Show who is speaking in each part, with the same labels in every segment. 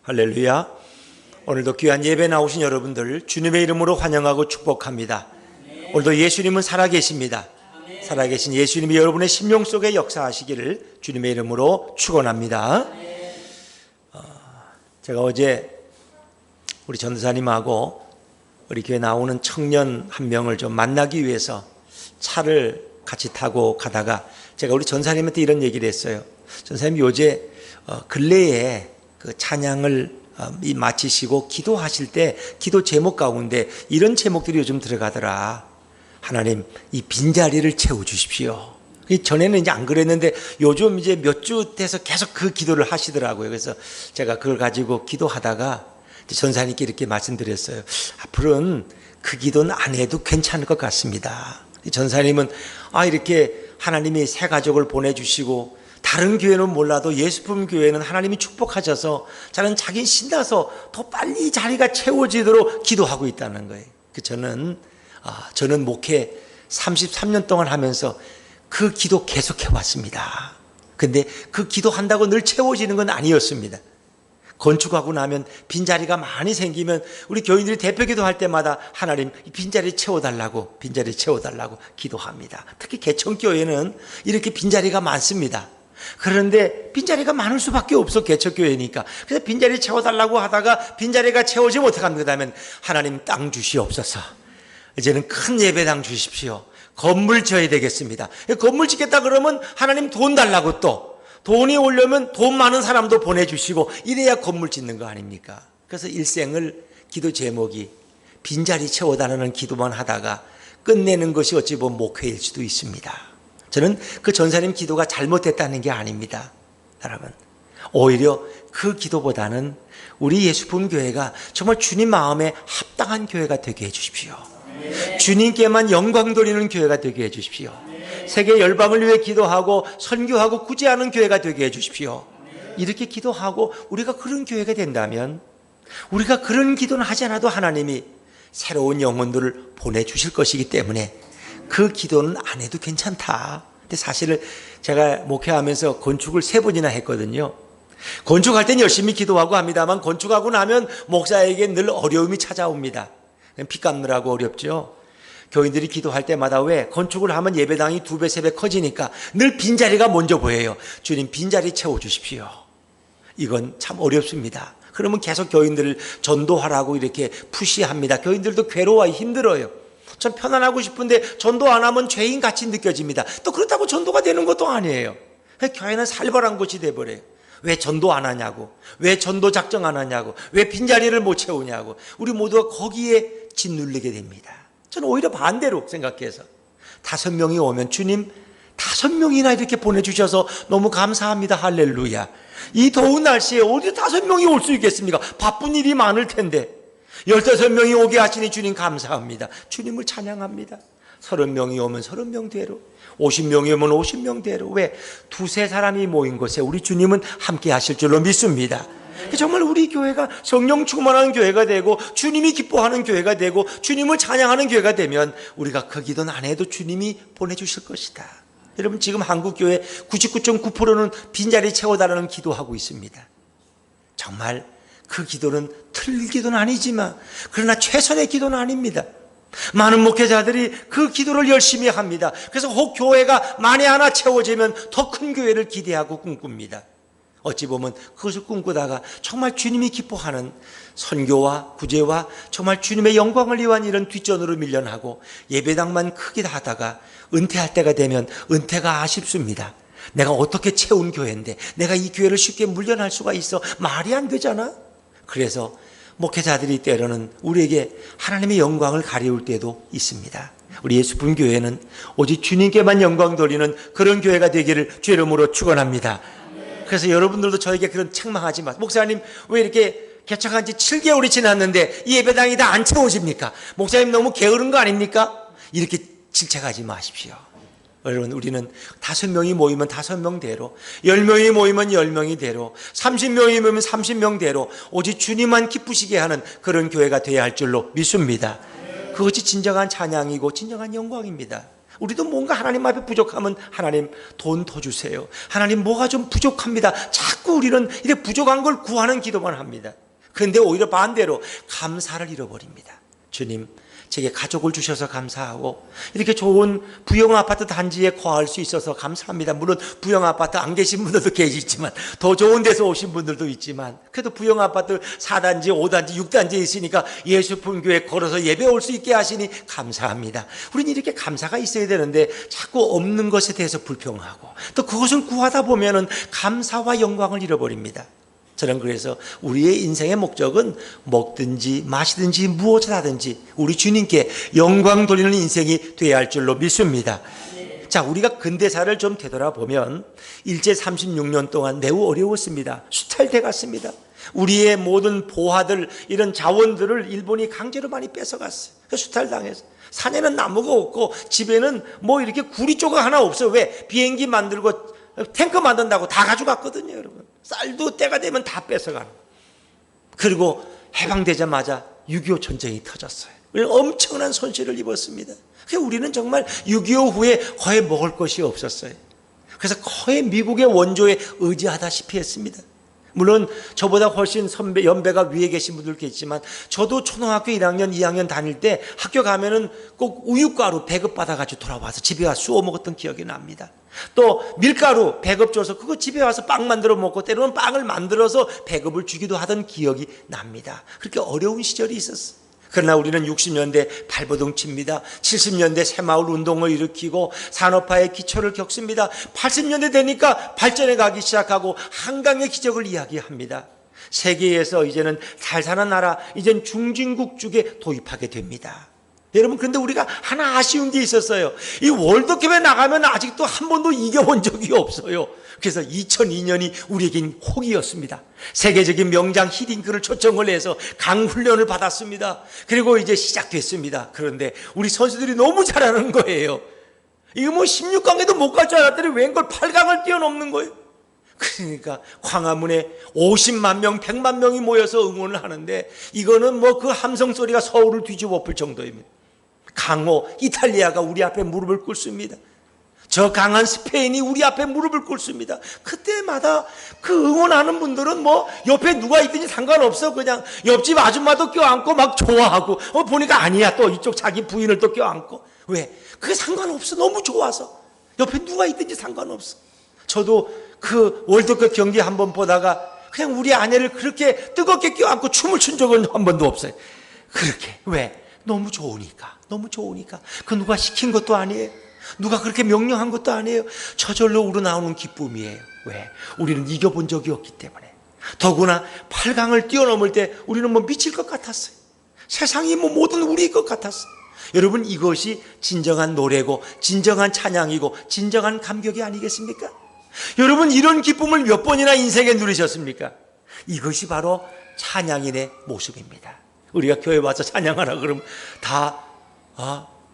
Speaker 1: 할렐루야. 오늘도 귀한 예배 나오신 여러분들 주님의 이름으로 환영하고 축복합니다. 오늘도 예수님은 살아계십니다. 살아계신 예수님이 여러분의 심령 속에 역사하시기를 주님의 이름으로 축원합니다. 제가 어제 우리 전도사님하고 우리 교회 나오는 청년 한 명을 좀 만나기 위해서 차를 같이 타고 가다가 제가 우리 전사님한테 이런 얘기를 했어요. 전사님 요새 근래에 그 찬양을 마치시고 기도하실 때 기도 제목 가운데 이런 제목들이 요즘 들어가더라. 하나님, 이 빈자리를 채워주십시오. 전에는 이제 안 그랬는데 요즘 이제 몇 주 돼서 계속 그 기도를 하시더라고요. 그래서 제가 그걸 가지고 기도하다가 전사님께 이렇게 말씀드렸어요. 앞으로는 그 기도는 안 해도 괜찮을 것 같습니다. 전사님은 이렇게 하나님이 새 가족을 보내주시고 다른 교회는 몰라도 예수품 교회는 하나님이 축복하셔서 저는 자기 신나서 더 빨리 자리가 채워지도록 기도하고 있다는 거예요. 저는 목회 33년 동안 하면서 그 기도 계속해 왔습니다. 근데 그 기도한다고 늘 채워지는 건 아니었습니다. 건축하고 나면 빈자리가 많이 생기면 우리 교인들이 대표 기도할 때마다 하나님 빈자리 채워달라고 기도합니다. 특히 개천교회는 이렇게 빈자리가 많습니다. 그런데 빈자리가 많을 수밖에 없어, 개척교회니까. 그래서 빈자리 채워달라고 하다가 빈자리가 채워지면 어떡합니까? 그러면 하나님 땅 주시옵소서. 이제는 큰 예배당 주십시오. 건물 지어야 되겠습니다. 건물 짓겠다 그러면 하나님 돈 달라고 또 돈이 오려면 돈 많은 사람도 보내주시고 이래야 건물 짓는 거 아닙니까? 그래서 일생을 기도 제목이 빈자리 채워달라는 기도만 하다가 끝내는 것이 어찌 보면 목회일 수도 있습니다. 저는 그 전사님 기도가 잘못됐다는 게 아닙니다. 여러분, 오히려 그 기도보다는 우리 예수품 교회가 정말 주님 마음에 합당한 교회가 되게 해주십시오. 주님께만 영광 돌리는 교회가 되게 해주십시오. 세계 열방을 위해 기도하고 선교하고 구제하는 교회가 되게 해주십시오. 이렇게 기도하고 우리가 그런 교회가 된다면 우리가 그런 기도는 하지 않아도 하나님이 새로운 영혼들을 보내주실 것이기 때문에 그 기도는 안 해도 괜찮다. 근데 사실은 제가 목회하면서 건축을 3번이나 했거든요. 건축할 땐 열심히 기도하고 합니다만 건축하고 나면 목사에게 늘 어려움이 찾아옵니다. 피 깎느라고 어렵죠. 교인들이 기도할 때마다 왜 건축을 하면 예배당이 2배, 3배 커지니까 늘 빈자리가 먼저 보여요. 주님 빈자리 채워주십시오. 이건 참 어렵습니다. 그러면 계속 교인들을 전도하라고 이렇게 푸시합니다. 교인들도 괴로워요. 힘들어요. 전 편안하고 싶은데 전도 안 하면 죄인같이 느껴집니다. 또 그렇다고 전도가 되는 것도 아니에요. 교회는 살벌한 곳이 돼버려요. 왜 전도 안 하냐고, 왜 전도 작정 안 하냐고, 왜 빈자리를 못 채우냐고 우리 모두가 거기에 짓눌리게 됩니다. 저는 오히려 반대로 생각해서 5명이 오면 주님 5명이나 이렇게 보내주셔서 너무 감사합니다. 할렐루야. 이 더운 날씨에 어디 5명이 올 수 있겠습니까? 바쁜 일이 많을 텐데 15명이 오게 하시니 주님 감사합니다. 주님을 찬양합니다. 30명이 오면 30명대로, 50명이 오면 50명대로. 왜? 2-3사람이 모인 곳에 우리 주님은 함께 하실 줄로 믿습니다. 정말 우리 교회가 성령 충만한 교회가 되고 주님이 기뻐하는 교회가 되고 주님을 찬양하는 교회가 되면 우리가 그 기도는 안 해도 주님이 보내주실 것이다. 여러분, 지금 한국교회 99.9%는 빈자리 채워달라는 기도하고 있습니다. 정말 그 기도는 틀린 기도는 아니지만 그러나 최선의 기도는 아닙니다. 많은 목회자들이 그 기도를 열심히 합니다. 그래서 혹 교회가 만에 하나 채워지면 더 큰 교회를 기대하고 꿈꿉니다. 어찌 보면 그것을 꿈꾸다가 정말 주님이 기뻐하는 선교와 구제와 정말 주님의 영광을 위한 이런 뒷전으로 밀려나고 예배당만 크게 하다가 은퇴할 때가 되면 은퇴가 아쉽습니다. 내가 어떻게 채운 교회인데 내가 이 교회를 쉽게 물려날 수가 있어? 말이 안 되잖아. 그래서 목회자들이 때로는 우리에게 하나님의 영광을 가리울 때도 있습니다. 우리 예수품 교회는 오직 주님께만 영광 돌리는 그런 교회가 되기를 주의 이름으로 축원합니다. 그래서 여러분들도 저에게 그런 책망하지 마세요. 목사님, 왜 이렇게 개척한 지 7개월이 지났는데 이 예배당이 다 안 채워집니까? 목사님 너무 게으른 거 아닙니까? 이렇게 질책하지 마십시오. 여러분, 우리는 5명이 모이면 5명대로, 10명이 모이면 10명이대로, 30명이 모이면 30명대로 오직 주님만 기쁘시게 하는 그런 교회가 되어야 할 줄로 믿습니다. 그것이 진정한 찬양이고 진정한 영광입니다. 우리도 뭔가 하나님 앞에 부족하면 하나님 돈 더 주세요. 하나님 뭐가 좀 부족합니다. 자꾸 우리는 이렇게 부족한 걸 구하는 기도만 합니다. 그런데 오히려 반대로 감사를 잃어버립니다. 주님, 제게 가족을 주셔서 감사하고 이렇게 좋은 부영 아파트 단지에 거할 수 있어서 감사합니다. 물론 부영 아파트 안 계신 분들도 계시지만 더 좋은 데서 오신 분들도 있지만 그래도 부영 아파트 4단지, 5단지, 6단지에 있으니까 예수품교회 걸어서 예배 올 수 있게 하시니 감사합니다. 우리는 이렇게 감사가 있어야 되는데 자꾸 없는 것에 대해서 불평하고 또 그것을 구하다 보면은 감사와 영광을 잃어버립니다. 저는 그래서 우리의 인생의 목적은 먹든지 마시든지 무엇을 하든지 우리 주님께 영광 돌리는 인생이 되어야 할 줄로 믿습니다. 자, 우리가 근대사를 좀 되돌아보면 일제 36년 동안 매우 어려웠습니다. 수탈돼 갔습니다. 우리의 모든 보화들, 이런 자원들을 일본이 강제로 많이 뺏어갔어요. 수탈당해서. 산에는 나무가 없고 집에는 뭐 이렇게 구리 조각 하나 없어요. 왜? 비행기 만들고 탱크 만든다고 다 가져갔거든요, 여러분. 쌀도 때가 되면 다 뺏어가는. 그리고 해방되자마자 6.25 전쟁이 터졌어요. 엄청난 손실을 입었습니다. 그래서 우리는 정말 6.25 후에 거의 먹을 것이 없었어요. 그래서 거의 미국의 원조에 의지하다시피 했습니다. 물론 저보다 훨씬 선배, 연배가 위에 계신 분들도 있지만 저도 초등학교 1학년, 2학년 다닐 때 학교 가면은 꼭 우유가루 배급받아가지고 돌아와서 집에 와서 쑤어 먹었던 기억이 납니다. 또 밀가루 배급 줘서 그거 집에 와서 빵 만들어 먹고 때로는 빵을 만들어서 배급을 주기도 하던 기억이 납니다. 그렇게 어려운 시절이 있었어요. 그러나 우리는 60년대 발버둥 칩니다. 70년대 새마을 운동을 일으키고 산업화의 기초를 겪습니다. 80년대 되니까 발전해 가기 시작하고 한강의 기적을 이야기합니다. 세계에서 이제는 잘 사는 나라, 이젠 중진국 쪽에 도입하게 됩니다. 여러분, 그런데 우리가 하나 아쉬운 게 있었어요. 이 월드컵에 나가면 아직도 한 번도 이겨본 적이 없어요. 그래서 2002년이 우리에겐 혹이었습니다. 세계적인 명장 히딩크를 초청을 해서 강훈련을 받았습니다. 그리고 이제 시작됐습니다. 그런데 우리 선수들이 너무 잘하는 거예요. 이거 뭐 16강에도 못 갈 줄 알았더니 웬걸 8강을 뛰어넘는 거예요. 그러니까 광화문에 50만 명, 100만 명이 모여서 응원을 하는데 이거는 뭐 그 함성 소리가 서울을 뒤집어 엎을 정도입니다. 강호, 이탈리아가 우리 앞에 무릎을 꿇습니다. 저 강한 스페인이 우리 앞에 무릎을 꿇습니다. 그때마다 그 응원하는 분들은 뭐 옆에 누가 있든지 상관없어. 그냥 옆집 아줌마도 껴안고 막 좋아하고 보니까 아니야 또 이쪽 자기 부인을 또 껴안고. 왜? 그게 상관없어. 너무 좋아서. 옆에 누가 있든지 상관없어. 저도 그 월드컵 경기 한번 보다가 그냥 우리 아내를 그렇게 뜨겁게 껴안고 춤을 춘 적은 한 번도 없어요. 그렇게. 왜? 너무 좋으니까. 너무 좋으니까. 그 누가 시킨 것도 아니에요. 누가 그렇게 명령한 것도 아니에요. 저절로 우러나오는 기쁨이에요. 왜? 우리는 이겨본 적이 없기 때문에. 더구나 8강을 뛰어넘을 때 우리는 뭐 미칠 것 같았어요. 세상이 뭐 모든 우리의 것 같았어요. 여러분, 이것이 진정한 노래고 진정한 찬양이고 진정한 감격이 아니겠습니까? 여러분, 이런 기쁨을 몇 번이나 인생에 누리셨습니까? 이것이 바로 찬양인의 모습입니다. 우리가 교회 와서 찬양하라 그러면 다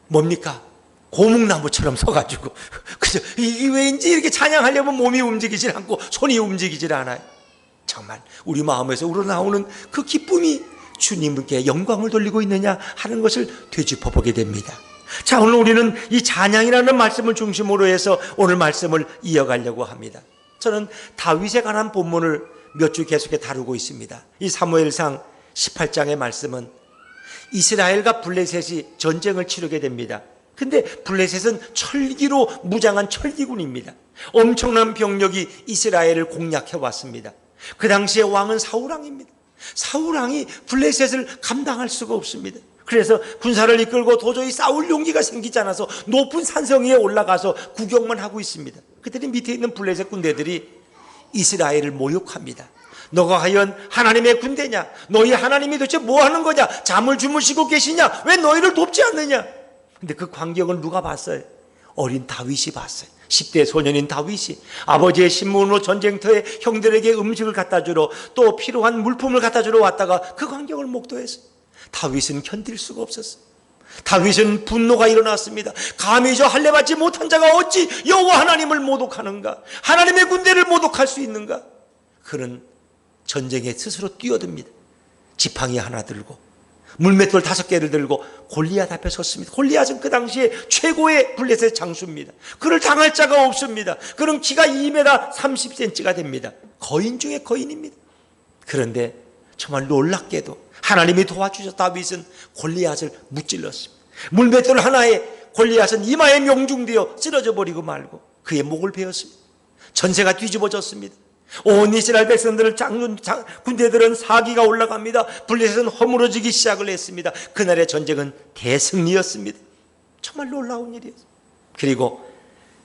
Speaker 1: 뭡니까? 고목나무처럼 서가지고 그죠? 이게 왠지 이렇게 찬양하려면 몸이 움직이질 않고 손이 움직이질 않아요. 정말 우리 마음에서 우러나오는 그 기쁨이 주님께 영광을 돌리고 있느냐 하는 것을 되짚어보게 됩니다. 자, 오늘 우리는 이 찬양이라는 말씀을 중심으로 해서 오늘 말씀을 이어가려고 합니다. 저는 다윗에 관한 본문을 몇 주 계속해 다루고 있습니다. 이 사무엘상 18장의 말씀은 이스라엘과 블레셋이 전쟁을 치르게 됩니다. 근데 블레셋은 철기로 무장한 철기군입니다. 엄청난 병력이 이스라엘을 공략해 왔습니다. 그 당시에 왕은 사울왕입니다. 사울왕이 블레셋을 감당할 수가 없습니다. 그래서 군사를 이끌고 도저히 싸울 용기가 생기지 않아서 높은 산성 위에 올라가서 구경만 하고 있습니다. 그때는 밑에 있는 블레셋 군대들이 이스라엘을 모욕합니다. 너가 과연 하나님의 군대냐? 너희 하나님이 도대체 뭐 하는 거냐? 잠을 주무시고 계시냐? 왜 너희를 돕지 않느냐? 근데 그 광경을 누가 봤어요? 어린 다윗이 봤어요. 10대 소년인 다윗이 아버지의 신문으로 전쟁터에 형들에게 음식을 갖다 주러 또 필요한 물품을 갖다 주러 왔다가 그 광경을 목도했어요. 다윗은 견딜 수가 없었어요. 다윗은 분노가 일어났습니다. 감히 저 할례받지 못한 자가 어찌 여호와 하나님을 모독하는가? 하나님의 군대를 모독할 수 있는가? 그는 전쟁에 스스로 뛰어듭니다. 지팡이 하나 들고 물맷돌 5개를 들고 골리앗 앞에 섰습니다. 골리앗은 그 당시에 최고의 블레셋 장수입니다. 그를 당할 자가 없습니다. 그는 키가 2m 30cm가 됩니다. 거인 중에 거인입니다. 그런데 정말 놀랍게도 하나님이 도와주셔서 다윗은 골리앗을 무찔렀습니다. 물맷돌 하나에 골리앗은 이마에 명중되어 쓰러져 버리고 말고 그의 목을 베었습니다. 전세가 뒤집어졌습니다. 온 이스라엘 백성들을 군대들은 사기가 올라갑니다. 블레셋은 허물어지기 시작을 했습니다. 그날의 전쟁은 대승리였습니다. 정말 놀라운 일이었습니다. 그리고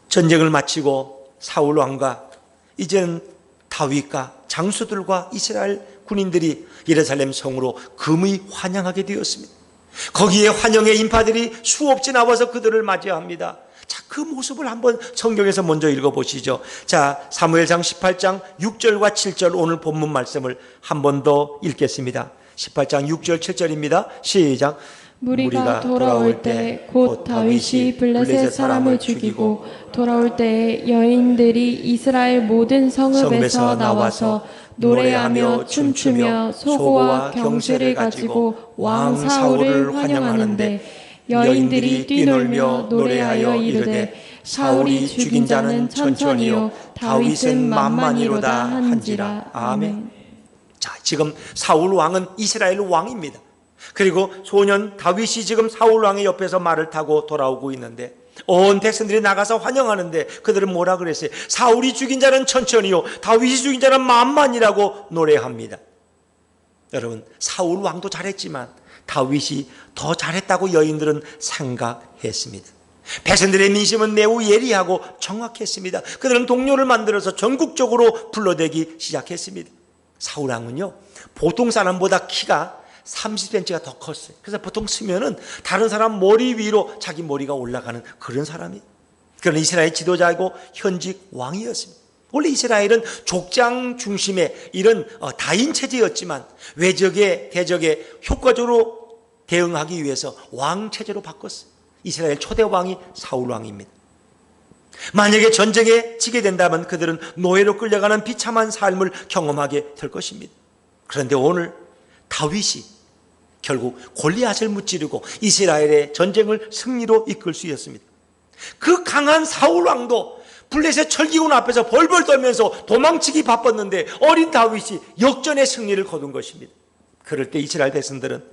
Speaker 1: 전쟁을 마치고 사울 왕과 이제는 다윗과 장수들과 이스라엘 군인들이 예루살렘 성으로 금이 환영하게 되었습니다. 거기에 환영의 인파들이 수없이 나와서 그들을 맞이합니다. 자, 그 모습을 한번 성경에서 먼저 읽어보시죠. 자, 사무엘상 18장 6절과 7절 오늘 본문 말씀을 한 번 더 읽겠습니다. 18장 6절 7절입니다. 시작.
Speaker 2: 무리가 돌아올 때 곧 다윗이 블레셋 사람을 죽이고 돌아올 때에 여인들이 이스라엘 모든 성읍에서 나와서 노래하며 춤추며 소고와 경쇠를 가지고 왕 사울을 환영하는데 여인들이 뛰놀며 노래하여 이르되 사울이 죽인 자는 천천히요 다윗은 만만히로다 한지라. 아멘.
Speaker 1: 자, 지금 사울 왕은 이스라엘 왕입니다. 그리고 소년 다윗이 지금 사울 왕의 옆에서 말을 타고 돌아오고 있는데 온 백성들이 나가서 환영하는데 그들은 뭐라 그랬어요? 사울이 죽인 자는 천천히요 다윗이 죽인 자는 만만이라고 노래합니다. 여러분, 사울 왕도 잘했지만 다윗이 더 잘했다고 여인들은 생각했습니다. 백성들의 민심은 매우 예리하고 정확했습니다. 그들은 동료를 만들어서 전국적으로 불러대기 시작했습니다. 사울 왕은요, 보통 사람보다 키가 30cm가 더 컸어요. 그래서 보통 쓰면은 다른 사람 머리 위로 자기 머리가 올라가는 그런 사람이. 그런 이스라엘 지도자이고 현직 왕이었습니다. 원래 이스라엘은 족장 중심의 이런 다인 체제였지만 외적에 대적에 효과적으로 대응하기 위해서 왕 체제로 바꿨어요. 이스라엘 초대 왕이 사울 왕입니다. 만약에 전쟁에 지게 된다면 그들은 노예로 끌려가는 비참한 삶을 경험하게 될 것입니다. 그런데 오늘 다윗이 결국 골리앗을 무찌르고 이스라엘의 전쟁을 승리로 이끌 수 있었습니다. 그 강한 사울 왕도 블레셋 철기군 앞에서 벌벌 떨면서 도망치기 바빴는데 어린 다윗이 역전의 승리를 거둔 것입니다. 그럴 때 이스라엘 백성들은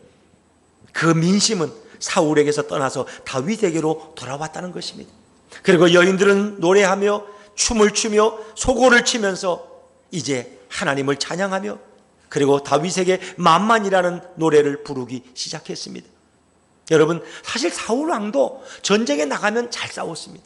Speaker 1: 그 민심은 사울에게서 떠나서 다윗에게로 돌아왔다는 것입니다. 그리고 여인들은 노래하며 춤을 추며 소고를 치면서 이제 하나님을 찬양하며 그리고 다윗에게 만만이라는 노래를 부르기 시작했습니다. 여러분, 사실 사울 왕도 전쟁에 나가면 잘 싸웠습니다.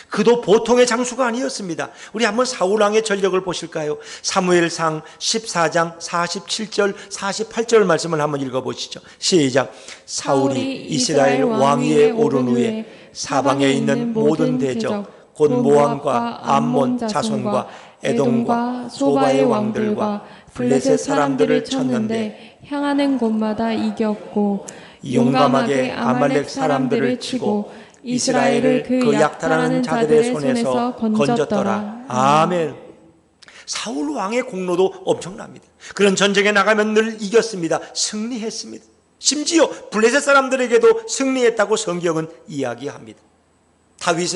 Speaker 1: 그도 보통의 장수가 아니었습니다. 우리 한번 사울 왕의 전력을 보실까요? 사무엘상 14장 47절 48절 말씀을 한번 읽어보시죠. 시작. 사울이 이스라엘 왕위에 오른 후에 사방에 있는 모든 대적 곧 모함과 암몬 자손과 에돔과 소바의 왕들과 블레셋 사람들을 쳤는데
Speaker 2: 향하는 곳마다 이겼고
Speaker 1: 용감하게 아말렉 사람들을 치고 이스라엘을 그 약탈하는 자들의 손에서 건졌더라. 아멘. 사울 왕의 공로도 엄청납니다. 그런 전쟁에 나가면 늘 이겼습니다. 승리했습니다. 심지어 블레셋 사람들에게도 승리했다고 성경은 이야기합니다.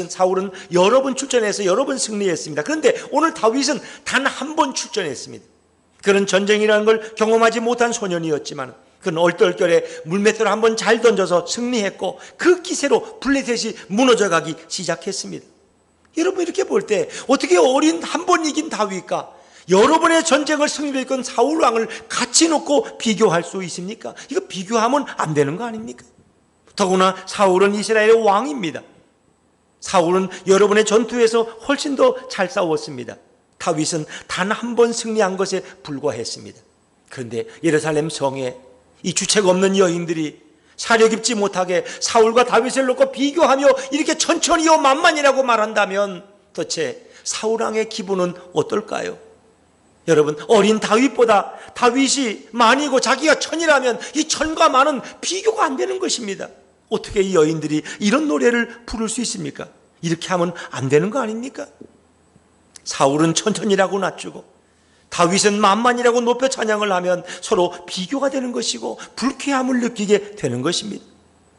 Speaker 1: 사울은 여러 번 출전해서 여러 번 승리했습니다. 그런데 오늘 다윗은 단 한 번 출전했습니다. 그런 전쟁이라는 걸 경험하지 못한 소년이었지만 그는 얼떨결에 물맷돌을 한번 잘 던져서 승리했고 그 기세로 블레셋이 무너져가기 시작했습니다. 여러분, 이렇게 볼 때 어떻게 어린 한 번 이긴 다윗과 여러 번의 전쟁을 승리로 이끈 사울 왕을 같이 놓고 비교할 수 있습니까? 이거 비교하면 안 되는 거 아닙니까? 더구나 사울은 이스라엘의 왕입니다. 사울은 여러 번의 전투에서 훨씬 더 잘 싸웠습니다. 다윗은 단 한 번 승리한 것에 불과했습니다. 그런데 예루살렘 성에 이 주책 없는 여인들이 사려 깊지 못하게 사울과 다윗을 놓고 비교하며 이렇게 천천히요 만만이라고 말한다면 도대체 사울 왕의 기분은 어떨까요? 여러분, 어린 다윗보다 다윗이 만이고 자기가 천이라면 이 천과 만은 비교가 안 되는 것입니다. 어떻게 이 여인들이 이런 노래를 부를 수 있습니까? 이렇게 하면 안 되는 거 아닙니까? 사울은 천천히라고 낮추고 다윗은 만만이라고 높여 찬양을 하면 서로 비교가 되는 것이고 불쾌함을 느끼게 되는 것입니다.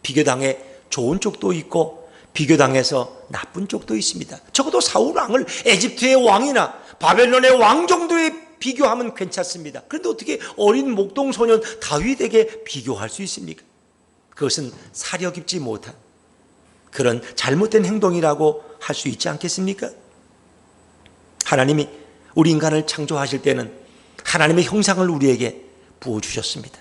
Speaker 1: 비교당에 좋은 쪽도 있고 비교당에서 나쁜 쪽도 있습니다. 적어도 사울 왕을 에집트의 왕이나 바벨론의 왕 정도에 비교하면 괜찮습니다. 그런데 어떻게 어린 목동 소년 다윗에게 비교할 수 있습니까? 그것은 사려 깊지 못한 그런 잘못된 행동이라고 할 수 있지 않겠습니까? 하나님이 우리 인간을 창조하실 때는 하나님의 형상을 우리에게 부어주셨습니다.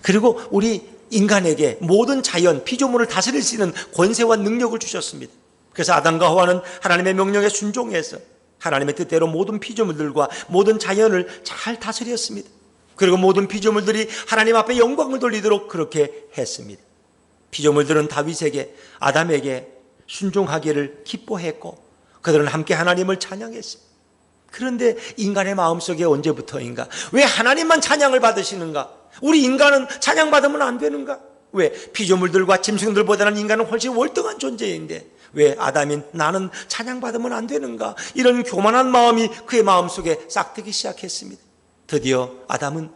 Speaker 1: 그리고 우리 인간에게 모든 자연, 피조물을 다스릴 수 있는 권세와 능력을 주셨습니다. 그래서 아담과 하와는 하나님의 명령에 순종해서 하나님의 뜻대로 모든 피조물들과 모든 자연을 잘 다스렸습니다. 그리고 모든 피조물들이 하나님 앞에 영광을 돌리도록 그렇게 했습니다. 피조물들은 다윗에게, 아담에게 순종하기를 기뻐했고 그들은 함께 하나님을 찬양했습니다. 그런데 인간의 마음속에 언제부터인가? 왜 하나님만 찬양을 받으시는가? 우리 인간은 찬양받으면 안 되는가? 왜 피조물들과 짐승들보다는 인간은 훨씬 월등한 존재인데 왜 아담인 나는 찬양받으면 안 되는가? 이런 교만한 마음이 그의 마음속에 싹트기 시작했습니다. 드디어 아담은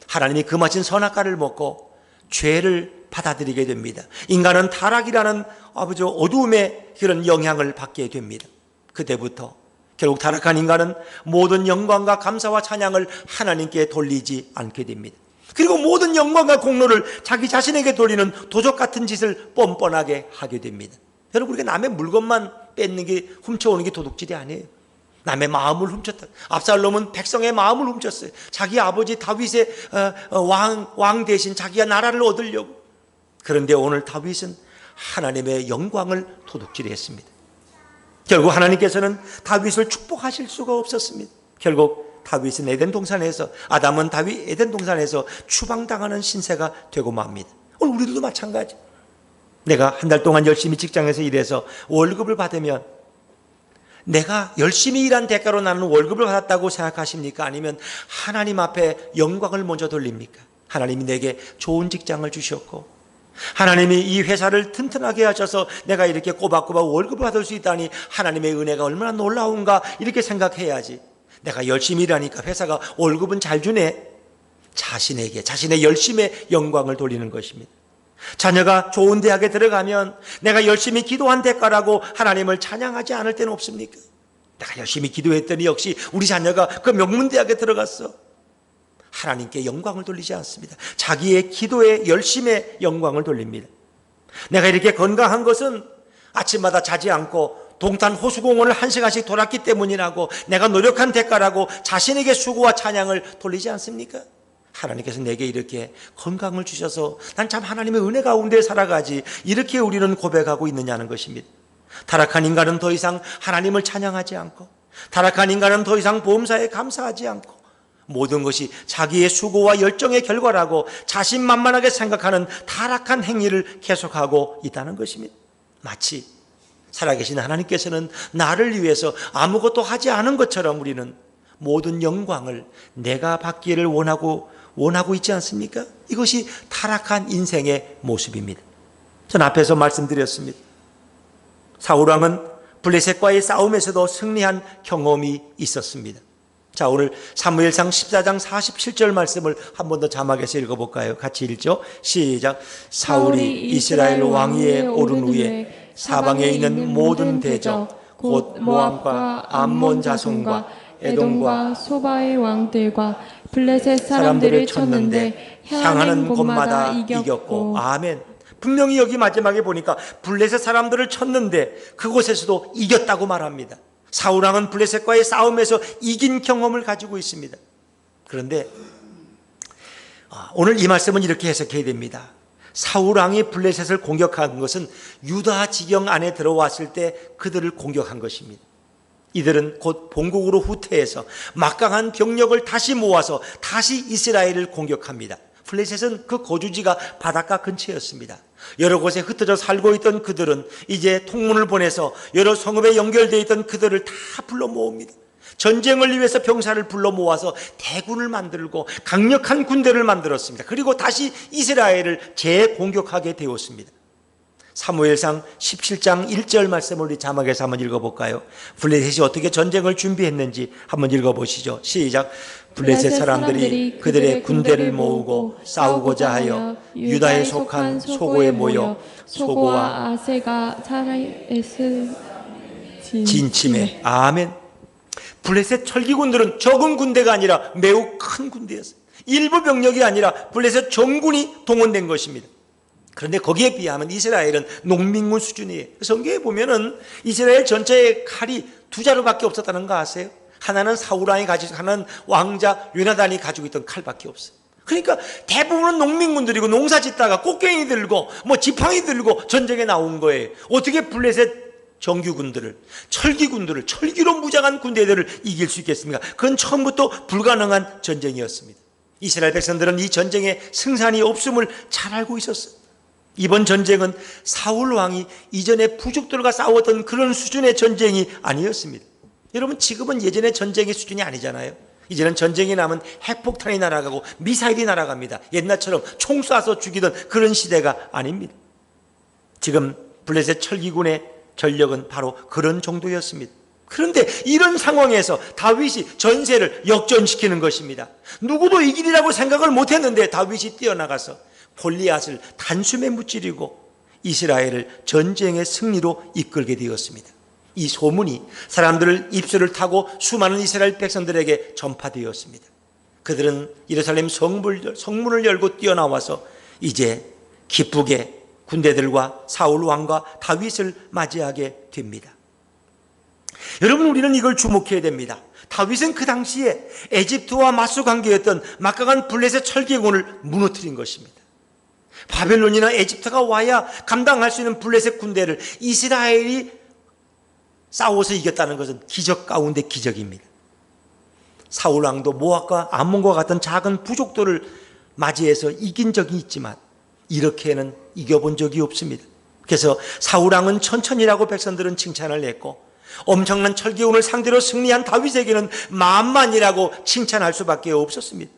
Speaker 1: 하나님이 금하신 선악과를 먹고 죄를 받아들이게 됩니다. 인간은 타락이라는 아주 어두움의 그런 영향을 받게 됩니다. 그때부터 결국 타락한 인간은 모든 영광과 감사와 찬양을 하나님께 돌리지 않게 됩니다. 그리고 모든 영광과 공로를 자기 자신에게 돌리는 도적 같은 짓을 뻔뻔하게 하게 됩니다. 여러분, 우리가 남의 물건만 뺏는 게, 훔쳐오는 게 도둑질이 아니에요. 남의 마음을 훔쳤다. 압살롬은 백성의 마음을 훔쳤어요. 자기 아버지 다윗의 왕 대신 자기가 나라를 얻으려고. 그런데 오늘 다윗은 하나님의 영광을 도둑질했습니다. 결국 하나님께서는 다윗을 축복하실 수가 없었습니다. 결국 다윗은 에덴 동산에서, 아담은 다윗 에덴 동산에서 추방당하는 신세가 되고 맙니다. 오늘 우리들도 마찬가지. 내가 한 달 동안 열심히 직장에서 일해서 월급을 받으면 내가 열심히 일한 대가로 나는 월급을 받았다고 생각하십니까? 아니면 하나님 앞에 영광을 먼저 돌립니까? 하나님이 내게 좋은 직장을 주셨고 하나님이 이 회사를 튼튼하게 하셔서 내가 이렇게 꼬박꼬박 월급을 받을 수 있다니 하나님의 은혜가 얼마나 놀라운가 이렇게 생각해야지. 내가 열심히 일하니까 회사가 월급은 잘 주네. 자신에게, 자신의 열심의 영광을 돌리는 것입니다. 자녀가 좋은 대학에 들어가면 내가 열심히 기도한 대가라고 하나님을 찬양하지 않을 때는 없습니까? 내가 열심히 기도했더니 역시 우리 자녀가 그 명문대학에 들어갔어. 하나님께 영광을 돌리지 않습니다. 자기의 기도의 열심의 영광을 돌립니다. 내가 이렇게 건강한 것은 아침마다 자지 않고 동탄 호수공원을 1시간씩 돌았기 때문이라고 내가 노력한 대가라고 자신에게 수고와 찬양을 돌리지 않습니까? 하나님께서 내게 이렇게 건강을 주셔서 난 참 하나님의 은혜 가운데 살아가지, 이렇게 우리는 고백하고 있느냐는 것입니다. 타락한 인간은 더 이상 하나님을 찬양하지 않고, 타락한 인간은 더 이상 보험사에 감사하지 않고, 모든 것이 자기의 수고와 열정의 결과라고 자신만만하게 생각하는 타락한 행위를 계속하고 있다는 것입니다. 마치 살아계신 하나님께서는 나를 위해서 아무것도 하지 않은 것처럼 우리는 모든 영광을 내가 받기를 원하고 있지 않습니까? 이것이 타락한 인생의 모습입니다. 전 앞에서 말씀드렸습니다. 사울왕은 블레셋과의 싸움에서도 승리한 경험이 있었습니다. 자, 오늘 사무엘상 14장 47절 말씀을 한 번 더 자막에서 읽어볼까요? 같이 읽죠. 시작. 사울이 이스라엘 왕위에 오른 후에 사방에 있는 모든 대적 곧 모압과 암몬 자손과
Speaker 2: 에돔과 소바의 왕들과 블레셋 사람들을 쳤는데 향하는 곳마다 이겼고.
Speaker 1: 아멘. 분명히 여기 마지막에 보니까 블레셋 사람들을 쳤는데 그곳에서도 이겼다고 말합니다. 사울왕은 블레셋과의 싸움에서 이긴 경험을 가지고 있습니다. 그런데 오늘 이 말씀은 이렇게 해석해야 됩니다. 사울왕이 블레셋을 공격한 것은 유다 지경 안에 들어왔을 때 그들을 공격한 것입니다. 이들은 곧 본국으로 후퇴해서 막강한 병력을 다시 모아서 다시 이스라엘을 공격합니다. 블레셋은 그 거주지가 바닷가 근처였습니다. 여러 곳에 흩어져 살고 있던 그들은 이제 통문을 보내서 여러 성읍에 연결되어 있던 그들을 다 불러 모읍니다. 전쟁을 위해서 병사를 불러 모아서 대군을 만들고 강력한 군대를 만들었습니다. 그리고 다시 이스라엘을 재공격하게 되었습니다. 사무엘상 17장 1절 말씀을 우리 자막에서 한번 읽어볼까요? 블레셋이 어떻게 전쟁을 준비했는지 한번 읽어보시죠. 시작. 블레셋 사람들이 그들의 군대를 모으고 싸우고자 하여 유다에 속한 소고에 모여 소고와
Speaker 2: 아세가 사라에스
Speaker 1: 진침해. 아멘. 블레셋 철기군들은 적은 군대가 아니라 매우 큰 군대였어요. 일부 병력이 아니라 블레셋 전군이 동원된 것입니다. 그런데 거기에 비하면 이스라엘은 농민군 수준이에요. 성경에 보면은 이스라엘 전체의 칼이 두 자루밖에 없었다는 거 아세요? 하나는 사울왕이 가지고, 하나는 왕자 요나단이 가지고 있던 칼밖에 없어요. 그러니까 대부분은 농민군들이고 농사 짓다가 꽃갱이 들고 뭐 지팡이 들고 전쟁에 나온 거예요. 어떻게 블레셋 정규군들을, 철기군들을, 철기로 무장한 군대들을 이길 수 있겠습니까? 그건 처음부터 불가능한 전쟁이었습니다. 이스라엘 백성들은 이 전쟁에 승산이 없음을 잘 알고 있었어요. 이번 전쟁은 사울 왕이 이전에 부족들과 싸웠던 그런 수준의 전쟁이 아니었습니다. 여러분, 지금은 예전의 전쟁의 수준이 아니잖아요. 이제는 전쟁이 나면 핵폭탄이 날아가고 미사일이 날아갑니다. 옛날처럼 총 쏴서 죽이던 그런 시대가 아닙니다. 지금 블레셋 철기군의 전력은 바로 그런 정도였습니다. 그런데 이런 상황에서 다윗이 전세를 역전시키는 것입니다. 누구도 이기리라고 생각을 못했는데 다윗이 뛰어나가서 골리앗을 단숨에 무찌르고 이스라엘을 전쟁의 승리로 이끌게 되었습니다. 이 소문이 사람들을 입술을 타고 수많은 이스라엘 백성들에게 전파되었습니다. 그들은 예루살렘 성문을 열고 뛰어나와서 이제 기쁘게 군대들과 사울 왕과 다윗을 맞이하게 됩니다. 여러분, 우리는 이걸 주목해야 됩니다. 다윗은 그 당시에 에집트와 맞서 관계였던 막강한 블레셋 철기군을 무너뜨린 것입니다. 바벨론이나 에집트가 와야 감당할 수 있는 블레셋 군대를 이스라엘이 싸워서 이겼다는 것은 기적 가운데 기적입니다. 사울 왕도 모압과 암몬과 같은 작은 부족들을 맞이해서 이긴 적이 있지만 이렇게는 이겨본 적이 없습니다. 그래서 사울 왕은 천천히라고 백성들은 칭찬을 했고, 엄청난 철기군을 상대로 승리한 다윗에게는 만만이라고 칭찬할 수밖에 없었습니다.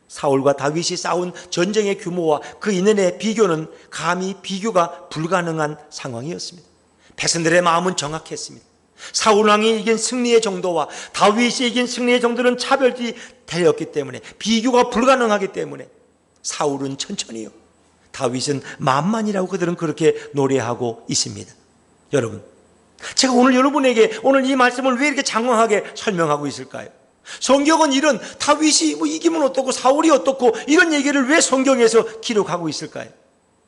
Speaker 1: 사울과 다윗이 싸운 전쟁의 규모와 그 인연의 비교는 감히 비교가 불가능한 상황이었습니다. 백성들의 마음은 정확했습니다. 사울 왕이 이긴 승리의 정도와 다윗이 이긴 승리의 정도는 차별이 되었기 때문에, 비교가 불가능하기 때문에 사울은 천천히요, 다윗은 만만이라고 그들은 그렇게 노래하고 있습니다. 여러분, 제가 오늘 여러분에게 오늘 이 말씀을 왜 이렇게 장황하게 설명하고 있을까요? 성경은 이런 다윗이 뭐 이기면 어떻고 사울이 어떻고 이런 얘기를 왜 성경에서 기록하고 있을까요?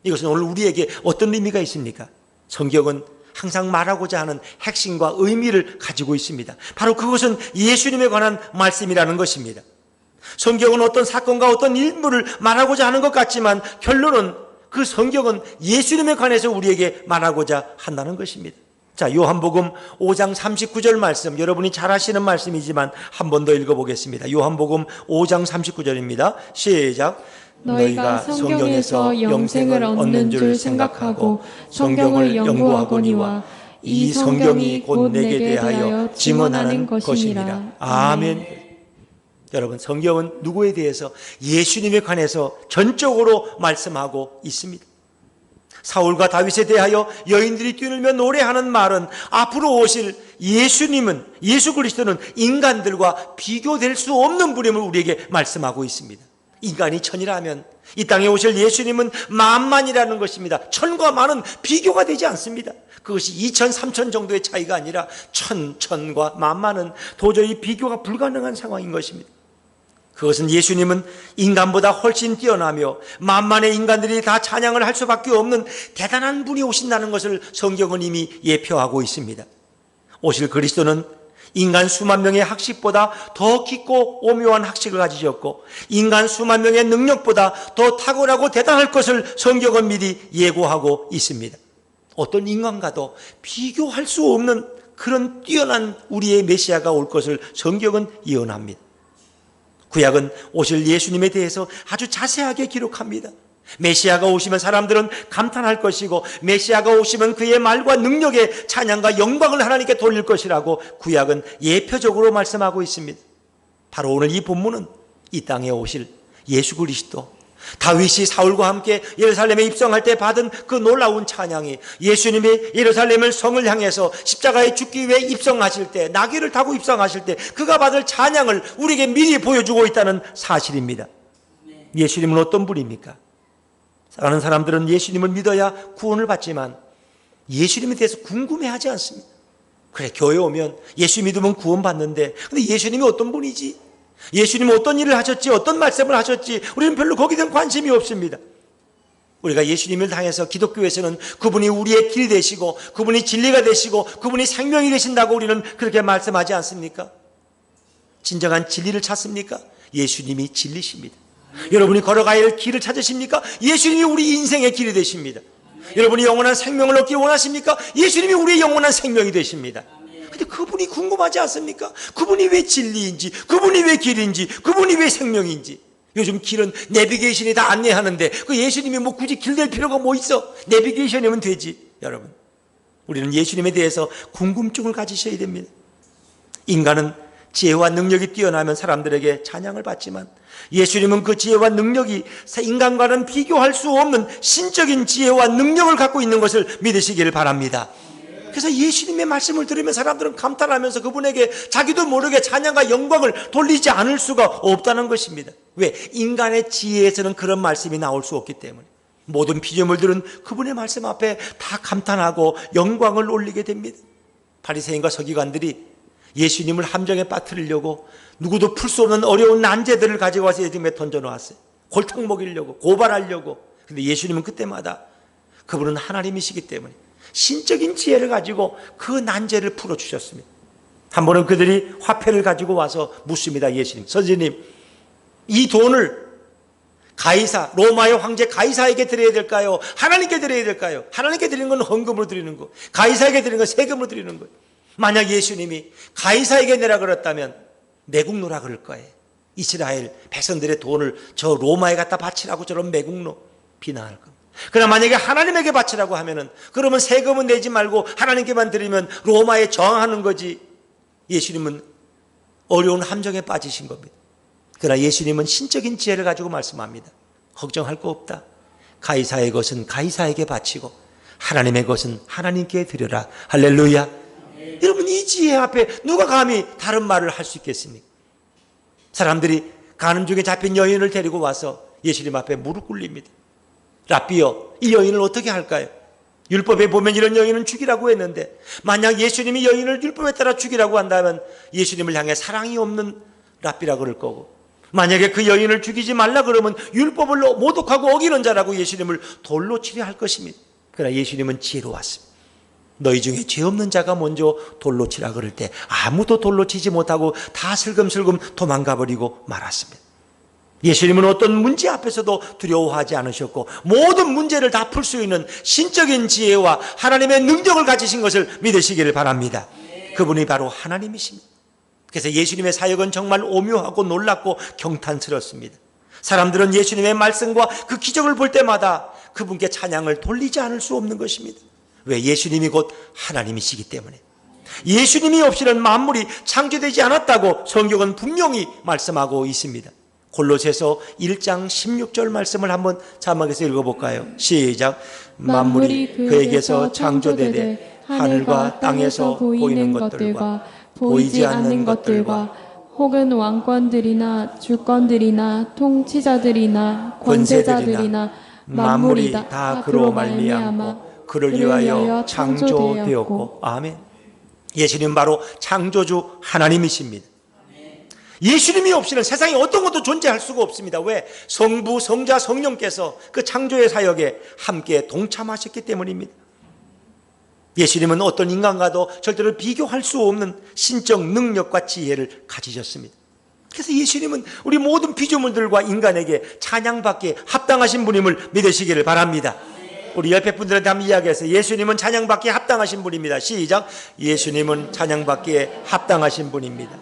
Speaker 1: 이것은 오늘 우리에게 어떤 의미가 있습니까? 성경은 항상 말하고자 하는 핵심과 의미를 가지고 있습니다. 바로 그것은 예수님에 관한 말씀이라는 것입니다. 성경은 어떤 사건과 어떤 인물을 말하고자 하는 것 같지만 결론은 그 성경은 예수님에 관해서 우리에게 말하고자 한다는 것입니다. 자, 요한복음 5장 39절 말씀, 여러분이 잘 아시는 말씀이지만 한 번 더 읽어보겠습니다. 요한복음 5장 39절입니다. 시작.
Speaker 2: 너희가 성경에서 영생을 얻는 줄 생각하고 성경을 연구하거니와 이 성경이 곧 내게 대하여 증언하는 것이니라.
Speaker 1: 아멘. 여러분, 성경은 누구에 대해서? 예수님에 관해서 전적으로 말씀하고 있습니다. 사울과 다윗에 대하여 여인들이 뛰놀며 노래하는 말은 앞으로 오실 예수님은, 예수 그리스도는 인간들과 비교될 수 없는 분임을 우리에게 말씀하고 있습니다. 인간이 천이라면 이 땅에 오실 예수님은 만만이라는 것입니다. 천과 만은 비교가 되지 않습니다. 그것이 2천, 3천 정도의 차이가 아니라 천과 만만은 도저히 비교가 불가능한 상황인 것입니다. 그것은 예수님은 인간보다 훨씬 뛰어나며 만만의 인간들이 다 찬양을 할 수밖에 없는 대단한 분이 오신다는 것을 성경은 이미 예표하고 있습니다. 오실 그리스도는 인간 수만 명의 학식보다 더 깊고 오묘한 학식을 가지셨고 인간 수만 명의 능력보다 더 탁월하고 대단할 것을 성경은 미리 예고하고 있습니다. 어떤 인간과도 비교할 수 없는 그런 뛰어난 우리의 메시아가 올 것을 성경은 예언합니다. 구약은 오실 예수님에 대해서 아주 자세하게 기록합니다. 메시아가 오시면 사람들은 감탄할 것이고 메시아가 오시면 그의 말과 능력의 찬양과 영광을 하나님께 돌릴 것이라고 구약은 예표적으로 말씀하고 있습니다. 바로 오늘 이 본문은 이 땅에 오실 예수 그리스도, 다윗이 사울과 함께 예루살렘에 입성할 때 받은 그 놀라운 찬양이 예수님이 예루살렘을 성을 향해서 십자가에 죽기 위해 입성하실 때, 나귀를 타고 입성하실 때 그가 받을 찬양을 우리에게 미리 보여주고 있다는 사실입니다. 예수님은 어떤 분입니까? 사랑하는 사람들은 예수님을 믿어야 구원을 받지만 예수님에 대해서 궁금해하지 않습니다. 그래, 교회 오면 예수 믿으면 구원받는데, 근데 예수님이 어떤 분이지? 예수님은 어떤 일을 하셨지? 어떤 말씀을 하셨지? 우리는 별로 거기에 대한 관심이 없습니다. 우리가 예수님을 향해서 기독교에서는 그분이 우리의 길이 되시고 그분이 진리가 되시고 그분이 생명이 되신다고 우리는 그렇게 말씀하지 않습니까? 진정한 진리를 찾습니까? 예수님이 진리십니다. 여러분이 걸어가야 할 길을 찾으십니까? 예수님이 우리 인생의 길이 되십니다. 여러분이 영원한 생명을 얻기 원하십니까? 예수님이 우리의 영원한 생명이 되십니다. 근데 그분이 궁금하지 않습니까? 그분이 왜 진리인지, 그분이 왜 길인지, 그분이 왜 생명인지. 요즘 길은 내비게이션이 다 안내하는데 그 예수님이 뭐 굳이 길 될 필요가 뭐 있어? 내비게이션이면 되지. 여러분, 우리는 예수님에 대해서 궁금증을 가지셔야 됩니다. 인간은 지혜와 능력이 뛰어나면 사람들에게 찬양을 받지만 예수님은 그 지혜와 능력이 인간과는 비교할 수 없는 신적인 지혜와 능력을 갖고 있는 것을 믿으시기를 바랍니다. 그래서 예수님의 말씀을 들으면 사람들은 감탄하면서 그분에게 자기도 모르게 찬양과 영광을 돌리지 않을 수가 없다는 것입니다. 왜? 인간의 지혜에서는 그런 말씀이 나올 수 없기 때문에 모든 피조물들은 그분의 말씀 앞에 다 감탄하고 영광을 올리게 됩니다. 바리새인과 서기관들이 예수님을 함정에 빠뜨리려고 누구도 풀 수 없는 어려운 난제들을 가지고 와서 예수님에 던져놓았어요. 골탕 먹이려고, 고발하려고. 근데 예수님은 그때마다 그분은 하나님이시기 때문에 신적인 지혜를 가지고 그 난제를 풀어주셨습니다. 한 번은 그들이 화폐를 가지고 와서 묻습니다. 예수님, 선생님, 이 돈을 가이사, 로마의 황제 가이사에게 드려야 될까요? 하나님께 드려야 될까요? 하나님께 드리는 건 헌금으로 드리는 거, 가이사에게 드리는 건 세금으로 드리는 거예요. 만약 예수님이 가이사에게 내라 그랬다면 매국노라 그럴 거예요. 이스라엘 백성들의 돈을 저 로마에 갖다 바치라고 저런 매국노 비난할 겁니다. 그러나 만약에 하나님에게 바치라고 하면은 그러면 세금은 내지 말고 하나님께만 드리면 로마에 저항하는 거지. 예수님은 어려운 함정에 빠지신 겁니다. 그러나 예수님은 신적인 지혜를 가지고 말씀합니다. 걱정할 거 없다. 가이사의 것은 가이사에게 바치고 하나님의 것은 하나님께 드려라. 할렐루야. 여러분, 이 지혜 앞에 누가 감히 다른 말을 할 수 있겠습니까? 사람들이 가는 중에 잡힌 여인을 데리고 와서 예수님 앞에 무릎 꿇립니다. 랍비여, 이 여인을 어떻게 할까요? 율법에 보면 이런 여인은 죽이라고 했는데 만약 예수님이 여인을 율법에 따라 죽이라고 한다면 예수님을 향해 사랑이 없는 랍비라 그럴 거고, 만약에 그 여인을 죽이지 말라 그러면 율법을 모독하고 어기는 자라고 예수님을 돌로 치려 할 것입니다. 그러나 예수님은 지혜로웠습니다. 너희 중에 죄 없는 자가 먼저 돌로 치라 그럴 때 아무도 돌로 치지 못하고 다 슬금슬금 도망가 버리고 말았습니다. 예수님은 어떤 문제 앞에서도 두려워하지 않으셨고 모든 문제를 다 풀 수 있는 신적인 지혜와 하나님의 능력을 가지신 것을 믿으시기를 바랍니다. 그분이 바로 하나님이십니다. 그래서 예수님의 사역은 정말 오묘하고 놀랍고 경탄스럽습니다. 사람들은 예수님의 말씀과 그 기적을 볼 때마다 그분께 찬양을 돌리지 않을 수 없는 것입니다. 왜? 예수님이 곧 하나님이시기 때문에. 예수님이 없이는 만물이 창조되지 않았다고 성경은 분명히 말씀하고 있습니다. 골로새서 1장 16절 말씀을 한번 자막에서 읽어볼까요? 시작. 만물이 그에게서 창조되되 하늘과 땅에서 보이는 것들과 보이지 않는 것들과 혹은 왕권들이나 주권들이나 통치자들이나 권세자들이나 만물이 다 그로 말미암아 그를 위하여 창조되었고. 아멘. 예수님 바로 창조주 하나님이십니다. 예수님이 없이는 세상에 어떤 것도 존재할 수가 없습니다. 왜? 성부, 성자, 성령께서 그 창조의 사역에 함께 동참하셨기 때문입니다. 예수님은 어떤 인간과도 절대로 비교할 수 없는 신적 능력과 지혜를 가지셨습니다. 그래서 예수님은 우리 모든 피조물들과 인간에게 찬양받기에 합당하신 분임을 믿으시기를 바랍니다. 우리 옆에 분들한테 한번 이야기해서 예수님은 찬양받기에 합당하신 분입니다. 시작. 예수님은 찬양받기에 합당하신 분입니다.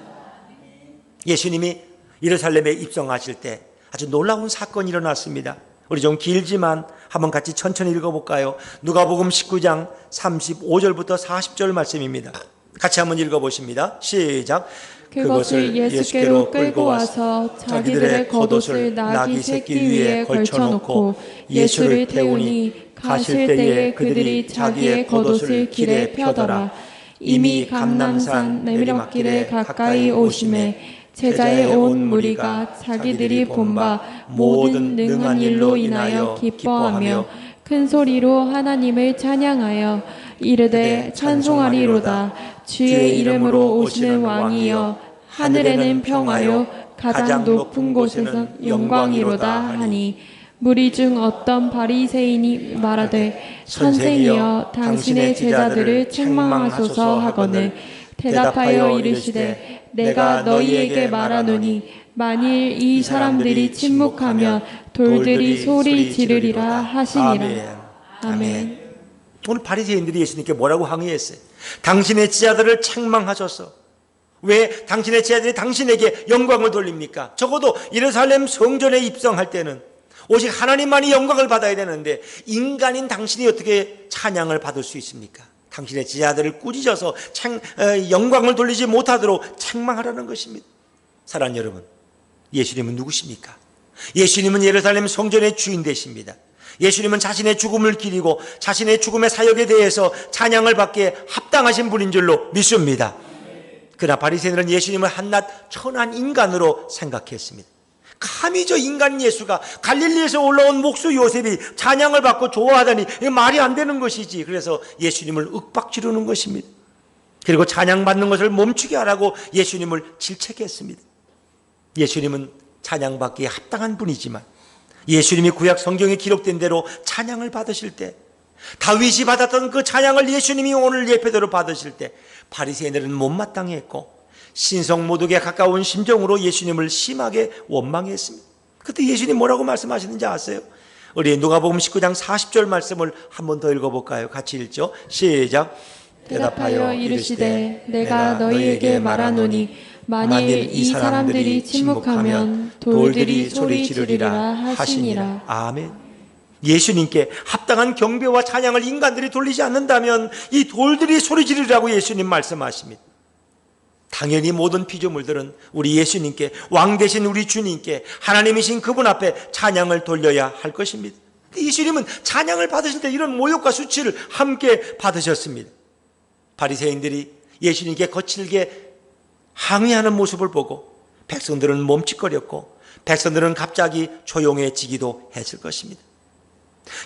Speaker 1: 예수님이 예루살렘에 입성하실 때 아주 놀라운 사건이 일어났습니다. 우리 좀 길지만 한번 같이 천천히 읽어볼까요? 누가복음 19장 35절부터 40절 말씀입니다. 같이 한번 읽어보십니다. 시작.
Speaker 2: 그것을 예수께로 끌고 와서 자기들의 겉옷을 나귀 새끼 위에 걸쳐놓고 예수를 태우니 가실 때에 그들이 자기의 겉옷을 길에 펴더라. 이미 감람산 내리막길에 가까이 오심에 제자의 온 무리가 자기들이 본 바 모든 능한 일로 인하여 기뻐하며 큰 소리로 하나님을 찬양하여 이르되 찬송하리로다. 주의 이름으로 오시는 왕이여 하늘에는 평화요 가장 높은 곳에서 영광이로다 하니 무리 중 어떤 바리새인이 말하되 선생이여 당신의 제자들을 책망하소서 하거늘 대답하여 이르시되 내가 너희에게 말하노니 만일 이 사람들이 침묵하면 돌들이 소리 지르리라 하시니라. 아멘.
Speaker 1: 오늘 바리새인들이 예수님께 뭐라고 항의했어요? 당신의 제자들을 책망하소서. 왜 당신의 제자들이 당신에게 영광을 돌립니까? 적어도 예루살렘 성전에 입성할 때는 오직 하나님만이 영광을 받아야 되는데 인간인 당신이 어떻게 찬양을 받을 수 있습니까? 당신의 제자들을 꾸짖어서 영광을 돌리지 못하도록 책망하라는 것입니다. 사랑하는 여러분, 예수님은 누구십니까? 예수님은 예루살렘 성전의 주인 되십니다. 예수님은 자신의 죽음을 기리고 자신의 죽음의 사역에 대해서 찬양을 받기에 합당하신 분인 줄로 믿습니다. 그러나 바리새인들은 예수님을 한낱 천한 인간으로 생각했습니다. 감히 저 인간 예수가 갈릴리에서 올라온 목수 요셉이 찬양을 받고 좋아하다니 이게 말이 안 되는 것이지. 그래서 예수님을 윽박지르는 것입니다. 그리고 찬양받는 것을 멈추게 하라고 예수님을 질책했습니다. 예수님은 찬양받기에 합당한 분이지만 예수님이 구약 성경에 기록된 대로 찬양을 받으실 때, 다윗이 받았던 그 찬양을 예수님이 오늘 예배대로 받으실 때 바리새인들은 못마땅해 했고 신성 모독에 가까운 심정으로 예수님을 심하게 원망했습니다. 그때 예수님 뭐라고 말씀하시는지 아세요? 우리 누가복음 19장 40절 말씀을 한 번 더 읽어볼까요? 같이 읽죠. 시작.
Speaker 2: 대답하여 이르시되 내가 너희에게 말하노니 만일 이 사람들이 침묵하면 돌들이 소리 지르리라 하시니라.
Speaker 1: 아멘. 예수님께 합당한 경배와 찬양을 인간들이 돌리지 않는다면 이 돌들이 소리 지르리라고 예수님 말씀하십니다. 당연히 모든 피조물들은 우리 예수님께, 왕 되신 우리 주님께, 하나님이신 그분 앞에 찬양을 돌려야 할 것입니다. 예수님은 찬양을 받으실 때 이런 모욕과 수치를 함께 받으셨습니다. 바리새인들이 예수님께 거칠게 항의하는 모습을 보고 백성들은 멈칫거렸고 백성들은 갑자기 조용해지기도 했을 것입니다.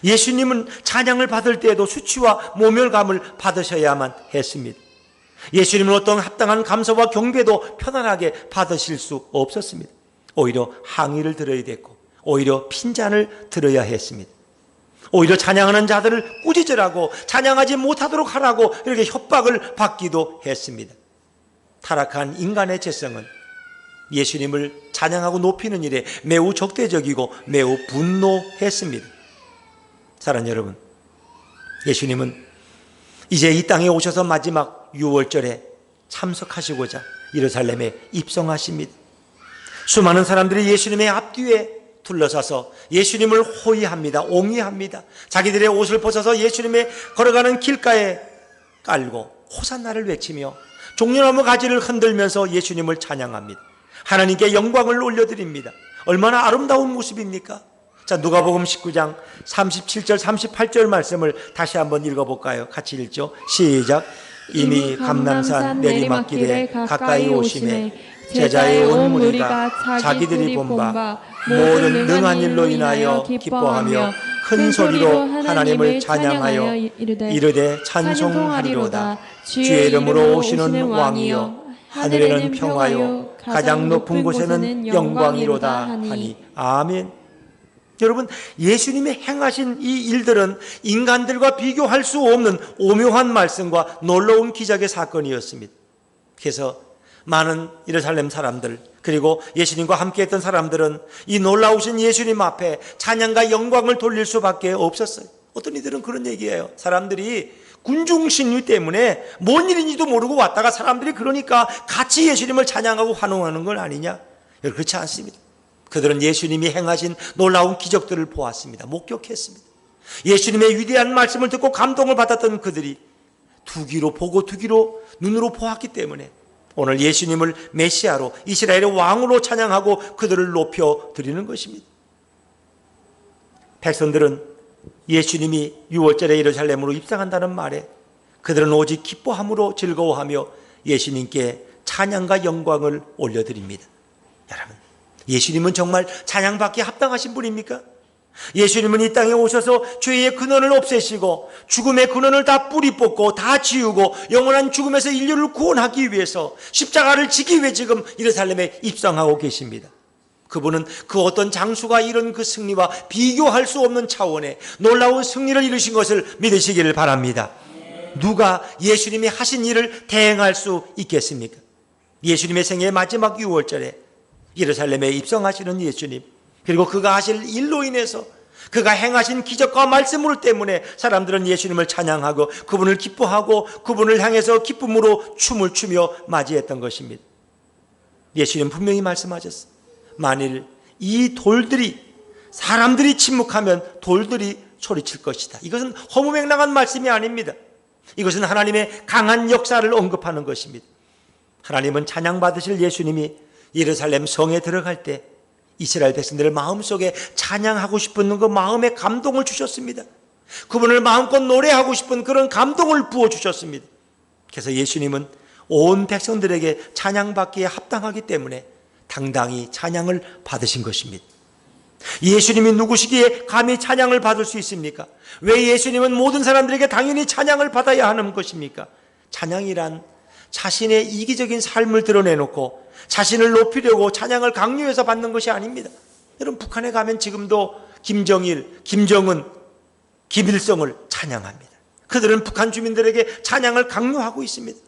Speaker 1: 예수님은 찬양을 받을 때에도 수치와 모멸감을 받으셔야만 했습니다. 예수님은 어떤 합당한 감사와 경배도 편안하게 받으실 수 없었습니다. 오히려 항의를 들어야 됐고 오히려 핀잔을 들어야 했습니다. 오히려 찬양하는 자들을 꾸짖으라고, 찬양하지 못하도록 하라고 이렇게 협박을 받기도 했습니다. 타락한 인간의 죄성은 예수님을 찬양하고 높이는 일에 매우 적대적이고 매우 분노했습니다. 사랑하는 여러분, 예수님은 이제 이 땅에 오셔서 마지막 유월절에 참석하시고자 예루살렘에 입성하십니다. 수많은 사람들이 예수님의 앞뒤에 둘러서서 예수님을 호위합니다. 옹이합니다. 자기들의 옷을 벗어서 예수님의 걸어가는 길가에 깔고 호산나를 외치며 종려나무 가지를 흔들면서 예수님을 찬양합니다. 하나님께 영광을 올려드립니다. 얼마나 아름다운 모습입니까? 자, 누가복음 19장 37절 38절 말씀을 다시 한번 읽어볼까요? 같이 읽죠. 시작. 이미 감람산 내리막길에 가까이 오심에 제자의 온 무리가 자기들이 본 바 모든 능한 일로 인하여 기뻐하며 큰 소리로 하나님을 찬양하여 이르되 찬송하리로다. 주의 이름으로 오시는 왕이여 하늘에는 평화요 가장 높은 곳에는 영광이로다 하니. 아멘. 여러분, 예수님이 행하신 이 일들은 인간들과 비교할 수 없는 오묘한 말씀과 놀라운 기적의 사건이었습니다. 그래서 많은 예루살렘 사람들, 그리고 예수님과 함께했던 사람들은 이 놀라우신 예수님 앞에 찬양과 영광을 돌릴 수밖에 없었어요. 어떤 이들은 그런 얘기예요. 사람들이 군중심리 때문에 뭔 일인지도 모르고 왔다가 사람들이 그러니까 같이 예수님을 찬양하고 환호하는 건 아니냐? 그렇지 않습니다. 그들은 예수님이 행하신 놀라운 기적들을 보았습니다. 목격했습니다. 예수님의 위대한 말씀을 듣고 감동을 받았던 그들이 두 귀로 보고 두 귀로 눈으로 보았기 때문에 오늘 예수님을 메시아로 이스라엘의 왕으로 찬양하고 그들을 높여 드리는 것입니다. 백성들은 예수님이 6월절에 예루살렘으로 입성한다는 말에 그들은 오직 기뻐함으로 즐거워하며 예수님께 찬양과 영광을 올려드립니다. 여러분, 예수님은 정말 찬양받기에 합당하신 분입니까? 예수님은 이 땅에 오셔서 죄의 근원을 없애시고 죽음의 근원을 다 뿌리 뽑고 다 지우고 영원한 죽음에서 인류를 구원하기 위해서 십자가를 지기 위해 지금 예루살렘에 입성하고 계십니다. 그분은 그 어떤 장수가 이룬 그 승리와 비교할 수 없는 차원의 놀라운 승리를 이루신 것을 믿으시기를 바랍니다. 누가 예수님이 하신 일을 대행할 수 있겠습니까? 예수님의 생애의 마지막 6월절에 예루살렘에 입성하시는 예수님, 그리고 그가 하실 일로 인해서 그가 행하신 기적과 말씀을 때문에 사람들은 예수님을 찬양하고 그분을 기뻐하고 그분을 향해서 기쁨으로 춤을 추며 맞이했던 것입니다. 예수님 분명히 말씀하셨어요. 만일 이 돌들이, 사람들이 침묵하면 돌들이 소리칠 것이다. 이것은 허무맹랑한 말씀이 아닙니다. 이것은 하나님의 강한 역사를 언급하는 것입니다. 하나님은 찬양받으실 예수님이 예루살렘 성에 들어갈 때 이스라엘 백성들의 마음속에 찬양하고 싶은 그 마음의 감동을 주셨습니다. 그분을 마음껏 노래하고 싶은 그런 감동을 부어주셨습니다. 그래서 예수님은 온 백성들에게 찬양받기에 합당하기 때문에 당당히 찬양을 받으신 것입니다. 예수님이 누구시기에 감히 찬양을 받을 수 있습니까? 왜 예수님은 모든 사람들에게 당연히 찬양을 받아야 하는 것입니까? 찬양이란 자신의 이기적인 삶을 드러내놓고 자신을 높이려고 찬양을 강요해서 받는 것이 아닙니다. 여러분, 북한에 가면 지금도 김정일, 김정은, 김일성을 찬양합니다. 그들은 북한 주민들에게 찬양을 강요하고 있습니다.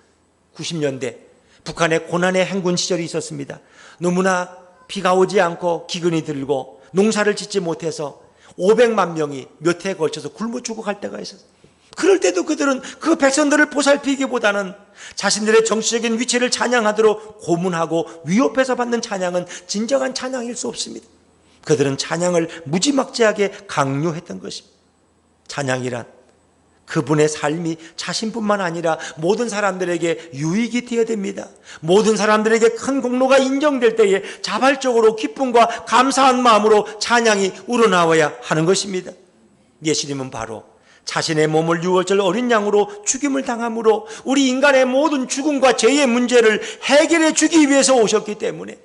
Speaker 1: 90년대 북한의 고난의 행군 시절이 있었습니다. 너무나 비가 오지 않고 기근이 들고 농사를 짓지 못해서 500만 명이 몇 해에 걸쳐서 굶어 죽어갈 때가 있었어요. 그럴 때도 그들은 그 백성들을 보살피기보다는 자신들의 정치적인 위치를 찬양하도록 고문하고 위협해서 받는 찬양은 진정한 찬양일 수 없습니다. 그들은 찬양을 무지막지하게 강요했던 것입니다. 찬양이란 그분의 삶이 자신뿐만 아니라 모든 사람들에게 유익이 되어야 됩니다. 모든 사람들에게 큰 공로가 인정될 때에 자발적으로 기쁨과 감사한 마음으로 찬양이 우러나와야 하는 것입니다. 예수님은 바로 자신의 몸을 6월절 어린 양으로 죽임을 당함으로 우리 인간의 모든 죽음과 죄의 문제를 해결해 주기 위해서 오셨기 때문에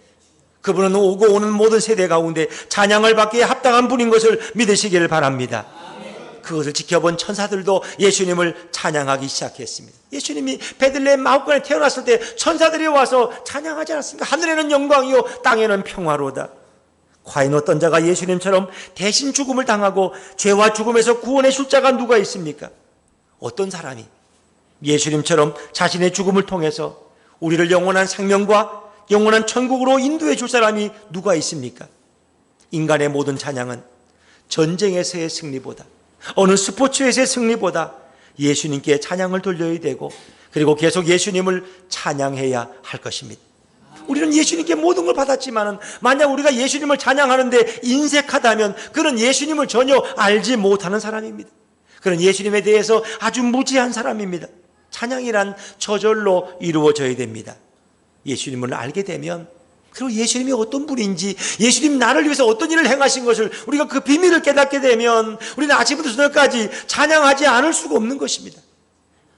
Speaker 1: 그분은 오고 오는 모든 세대 가운데 찬양을 받기에 합당한 분인 것을 믿으시기를 바랍니다. 그것을 지켜본 천사들도 예수님을 찬양하기 시작했습니다. 예수님이 베들레헴 마을간에 태어났을 때 천사들이 와서 찬양하지 않았습니까? 하늘에는 영광이요 땅에는 평화로다. 과연 어떤 자가 예수님처럼 대신 죽음을 당하고 죄와 죽음에서 구원해 줄 자가 누가 있습니까? 어떤 사람이 예수님처럼 자신의 죽음을 통해서 우리를 영원한 생명과 영원한 천국으로 인도해 줄 사람이 누가 있습니까? 인간의 모든 찬양은 전쟁에서의 승리보다, 어느 스포츠에서의 승리보다 예수님께 찬양을 돌려야 되고, 그리고 계속 예수님을 찬양해야 할 것입니다. 우리는 예수님께 모든 걸 받았지만 만약 우리가 예수님을 찬양하는데 인색하다면 그는 예수님을 전혀 알지 못하는 사람입니다. 그는 예수님에 대해서 아주 무지한 사람입니다. 찬양이란 저절로 이루어져야 됩니다. 예수님을 알게 되면, 그리고 예수님이 어떤 분인지, 예수님 나를 위해서 어떤 일을 행하신 것을 우리가 그 비밀을 깨닫게 되면 우리는 아침부터 저녁까지 찬양하지 않을 수가 없는 것입니다.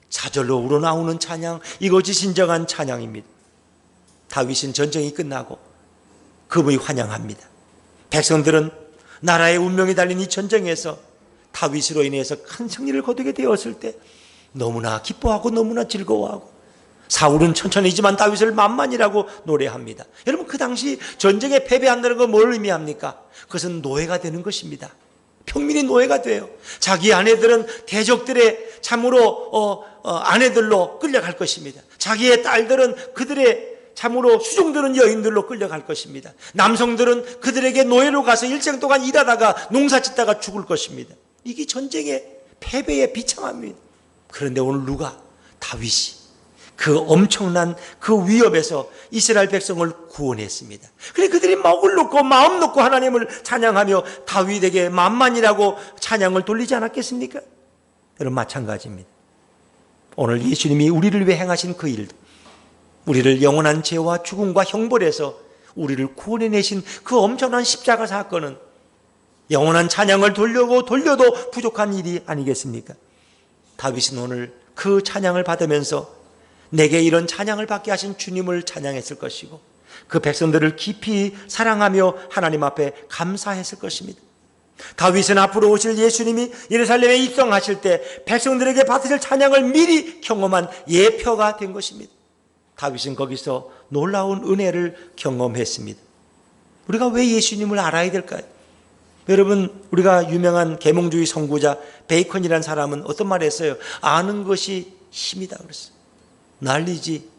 Speaker 1: 저절로 우러나오는 찬양, 이것이 진정한 찬양입니다. 다윗은 전쟁이 끝나고 그분이 환영합니다. 백성들은 나라의 운명이 달린 이 전쟁에서 다윗으로 인해서 큰 승리를 거두게 되었을 때 너무나 기뻐하고 너무나 즐거워하고, 사울은 천천히지만 다윗을 만만이라고 노래합니다. 여러분, 그 당시 전쟁에 패배한다는 건 뭘 의미합니까? 그것은 노예가 되는 것입니다. 평민이 노예가 돼요. 자기 아내들은 대적들의 참으로 아내들로 끌려갈 것입니다. 자기의 딸들은 그들의 참으로 수종드는 여인들로 끌려갈 것입니다. 남성들은 그들에게 노예로 가서 일생 동안 일하다가 농사짓다가 죽을 것입니다. 이게 전쟁의 패배의 비참함입니다. 그런데 오늘 누가? 다윗이 그 엄청난 그 위협에서 이스라엘 백성을 구원했습니다. 그래 그들이 목을 놓고 마음 놓고 하나님을 찬양하며 다윗에게 만만이라고 찬양을 돌리지 않았겠습니까? 여러분, 마찬가지입니다. 오늘 예수님이 우리를 위해 행하신 그 일도, 우리를 영원한 죄와 죽음과 형벌에서 우리를 구원해내신 그 엄청난 십자가 사건은 영원한 찬양을 돌려도 부족한 일이 아니겠습니까? 다윗은 오늘 그 찬양을 받으면서 내게 이런 찬양을 받게 하신 주님을 찬양했을 것이고, 그 백성들을 깊이 사랑하며 하나님 앞에 감사했을 것입니다. 다윗은 앞으로 오실 예수님이 예루살렘에 입성하실 때 백성들에게 받으실 찬양을 미리 경험한 예표가 된 것입니다. 다윗은 거기서 놀라운 은혜를 경험했습니다. 우리가 왜 예수님을 알아야 될까요? 여러분, 우리가 유명한 계몽주의 선구자 베이컨이라는 사람은 어떤 말을 했어요? 아는 것이 힘이다 그랬어요. Knowledge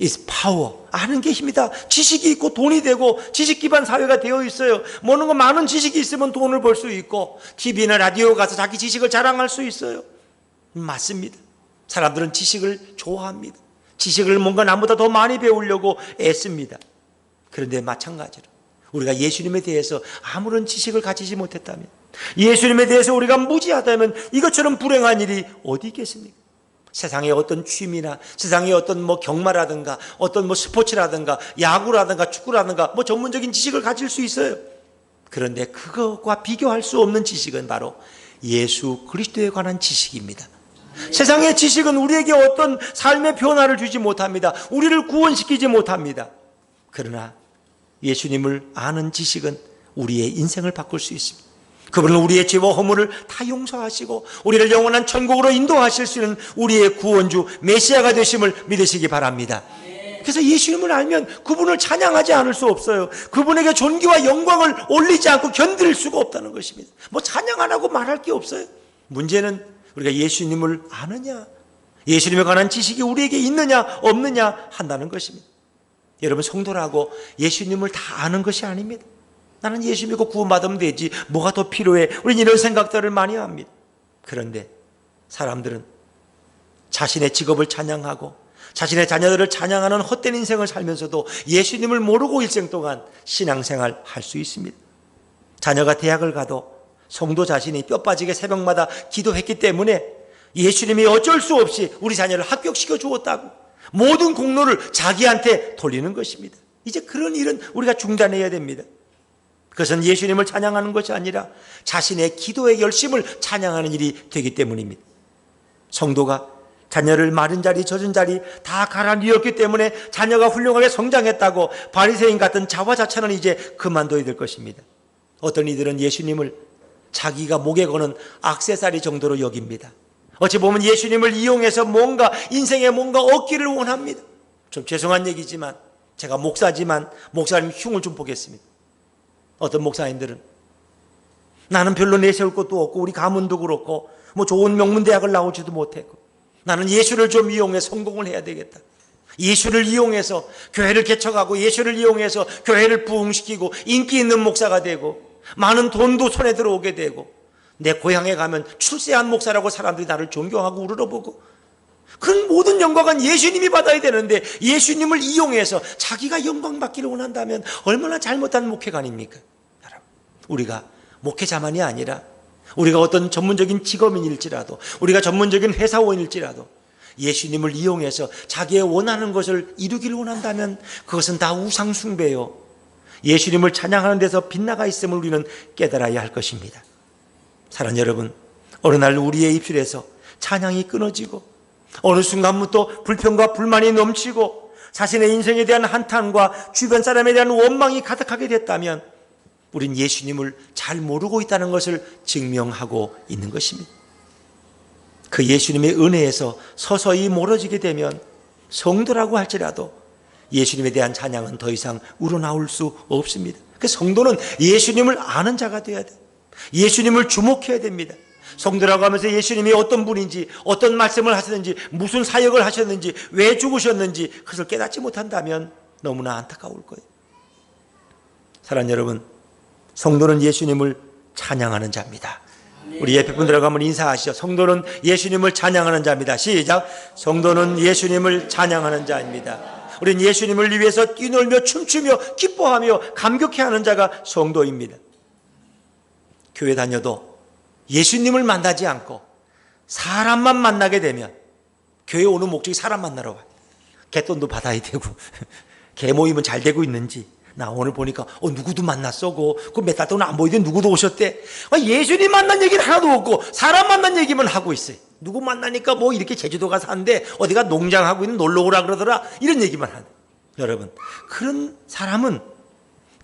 Speaker 1: is power. 아는 게 힘이다. 지식이 있고 돈이 되고 지식 기반 사회가 되어 있어요. 많은 지식이 있으면 돈을 벌 수 있고 TV나 라디오 가서 자기 지식을 자랑할 수 있어요. 맞습니다. 사람들은 지식을 좋아합니다. 지식을 뭔가 남보다 더 많이 배우려고 애씁니다. 그런데 마찬가지로 우리가 예수님에 대해서 아무런 지식을 가지지 못했다면, 예수님에 대해서 우리가 무지하다면 이것처럼 불행한 일이 어디 있겠습니까? 세상의 어떤 취미나 세상의 어떤 경마라든가 어떤 스포츠라든가 야구라든가 축구라든가 전문적인 지식을 가질 수 있어요. 그런데 그것과 비교할 수 없는 지식은 바로 예수 그리스도에 관한 지식입니다. 세상의 지식은 우리에게 어떤 삶의 변화를 주지 못합니다. 우리를 구원시키지 못합니다. 그러나 예수님을 아는 지식은 우리의 인생을 바꿀 수 있습니다. 그분은 우리의 죄와 허물을 다 용서하시고 우리를 영원한 천국으로 인도하실 수 있는 우리의 구원주 메시아가 되심을 믿으시기 바랍니다. 그래서 예수님을 알면 그분을 찬양하지 않을 수 없어요. 그분에게 존귀와 영광을 올리지 않고 견딜 수가 없다는 것입니다. 찬양 안 하고 말할 게 없어요. 문제는 우리가 예수님을 아느냐, 예수님에 관한 지식이 우리에게 있느냐 없느냐 한다는 것입니다. 여러분, 성도라고 예수님을 다 아는 것이 아닙니다. 나는 예수 믿고 구원받으면 되지, 뭐가 더 필요해, 우린 이런 생각들을 많이 합니다. 그런데 사람들은 자신의 직업을 찬양하고 자신의 자녀들을 찬양하는 헛된 인생을 살면서도 예수님을 모르고 일생 동안 신앙생활 할 수 있습니다. 자녀가 대학을 가도 성도 자신이 뼈 빠지게 새벽마다 기도했기 때문에 예수님이 어쩔 수 없이 우리 자녀를 합격시켜 주었다고 모든 공로를 자기한테 돌리는 것입니다. 이제 그런 일은 우리가 중단해야 됩니다. 그것은 예수님을 찬양하는 것이 아니라 자신의 기도의 열심을 찬양하는 일이 되기 때문입니다. 성도가 자녀를 마른 자리 젖은 자리 다 갈아뉘었기 때문에 자녀가 훌륭하게 성장했다고 바리새인 같은 자화자찬은 이제 그만둬야 될 것입니다. 어떤 이들은 예수님을 자기가 목에 거는 액세서리 정도로 여깁니다. 어찌 보면 예수님을 이용해서 인생에 뭔가 얻기를 원합니다. 좀 죄송한 얘기지만 제가 목사지만 목사님 흉을 좀 보겠습니다. 어떤 목사님들은 나는 별로 내세울 것도 없고 우리 가문도 그렇고 좋은 명문대학을 나오지도 못했고 나는 예수를 좀 이용해 성공을 해야 되겠다. 예수를 이용해서 교회를 개척하고 예수를 이용해서 교회를 부흥시키고 인기 있는 목사가 되고 많은 돈도 손에 들어오게 되고 내 고향에 가면 출세한 목사라고 사람들이 나를 존경하고 우러러보고, 그런 모든 영광은 예수님이 받아야 되는데 예수님을 이용해서 자기가 영광 받기를 원한다면 얼마나 잘못한 목회가 아닙니까? 여러분, 우리가 목회자만이 아니라 우리가 어떤 전문적인 직업인일지라도 우리가 전문적인 회사원일지라도 예수님을 이용해서 자기의 원하는 것을 이루기를 원한다면 그것은 다 우상숭배요, 예수님을 찬양하는 데서 빗나가 있음을 우리는 깨달아야 할 것입니다. 사랑하는 여러분, 어느 날 우리의 입술에서 찬양이 끊어지고 어느 순간부터 불평과 불만이 넘치고 자신의 인생에 대한 한탄과 주변 사람에 대한 원망이 가득하게 됐다면 우린 예수님을 잘 모르고 있다는 것을 증명하고 있는 것입니다. 그 예수님의 은혜에서 서서히 멀어지게 되면 성도라고 할지라도 예수님에 대한 찬양은 더 이상 우러나올 수 없습니다. 그 성도는 예수님을 아는 자가 되어야 돼요. 예수님을 주목해야 됩니다. 성도라고 하면서 예수님이 어떤 분인지, 어떤 말씀을 하셨는지, 무슨 사역을 하셨는지, 왜 죽으셨는지 그것을 깨닫지 못한다면 너무나 안타까울 거예요. 사랑하는 여러분, 성도는 예수님을 찬양하는 자입니다. 우리 예배분들하고 한번 인사하시죠. 성도는 예수님을 찬양하는 자입니다. 시작. 성도는 예수님을 찬양하는 자입니다. 우리는 예수님을 위해서 뛰놀며 춤추며 기뻐하며 감격해하는 자가 성도입니다. 교회 다녀도 예수님을 만나지 않고 사람만 만나게 되면 교회 오는 목적이 사람 만나러 와요. 개돈도 받아야 되고 개 모임은 잘 되고 있는지. 나 오늘 보니까 누구도 만났어. 그 몇 달 동안 안 보이더니 누구도 오셨대. 예수님 만난 얘기는 하나도 없고 사람 만난 얘기만 하고 있어요. 누구 만나니까 뭐 이렇게 제주도 가서 한대, 어디가 농장하고 있는 놀러 오라 그러더라, 이런 얘기만 하네. 여러분, 그런 사람은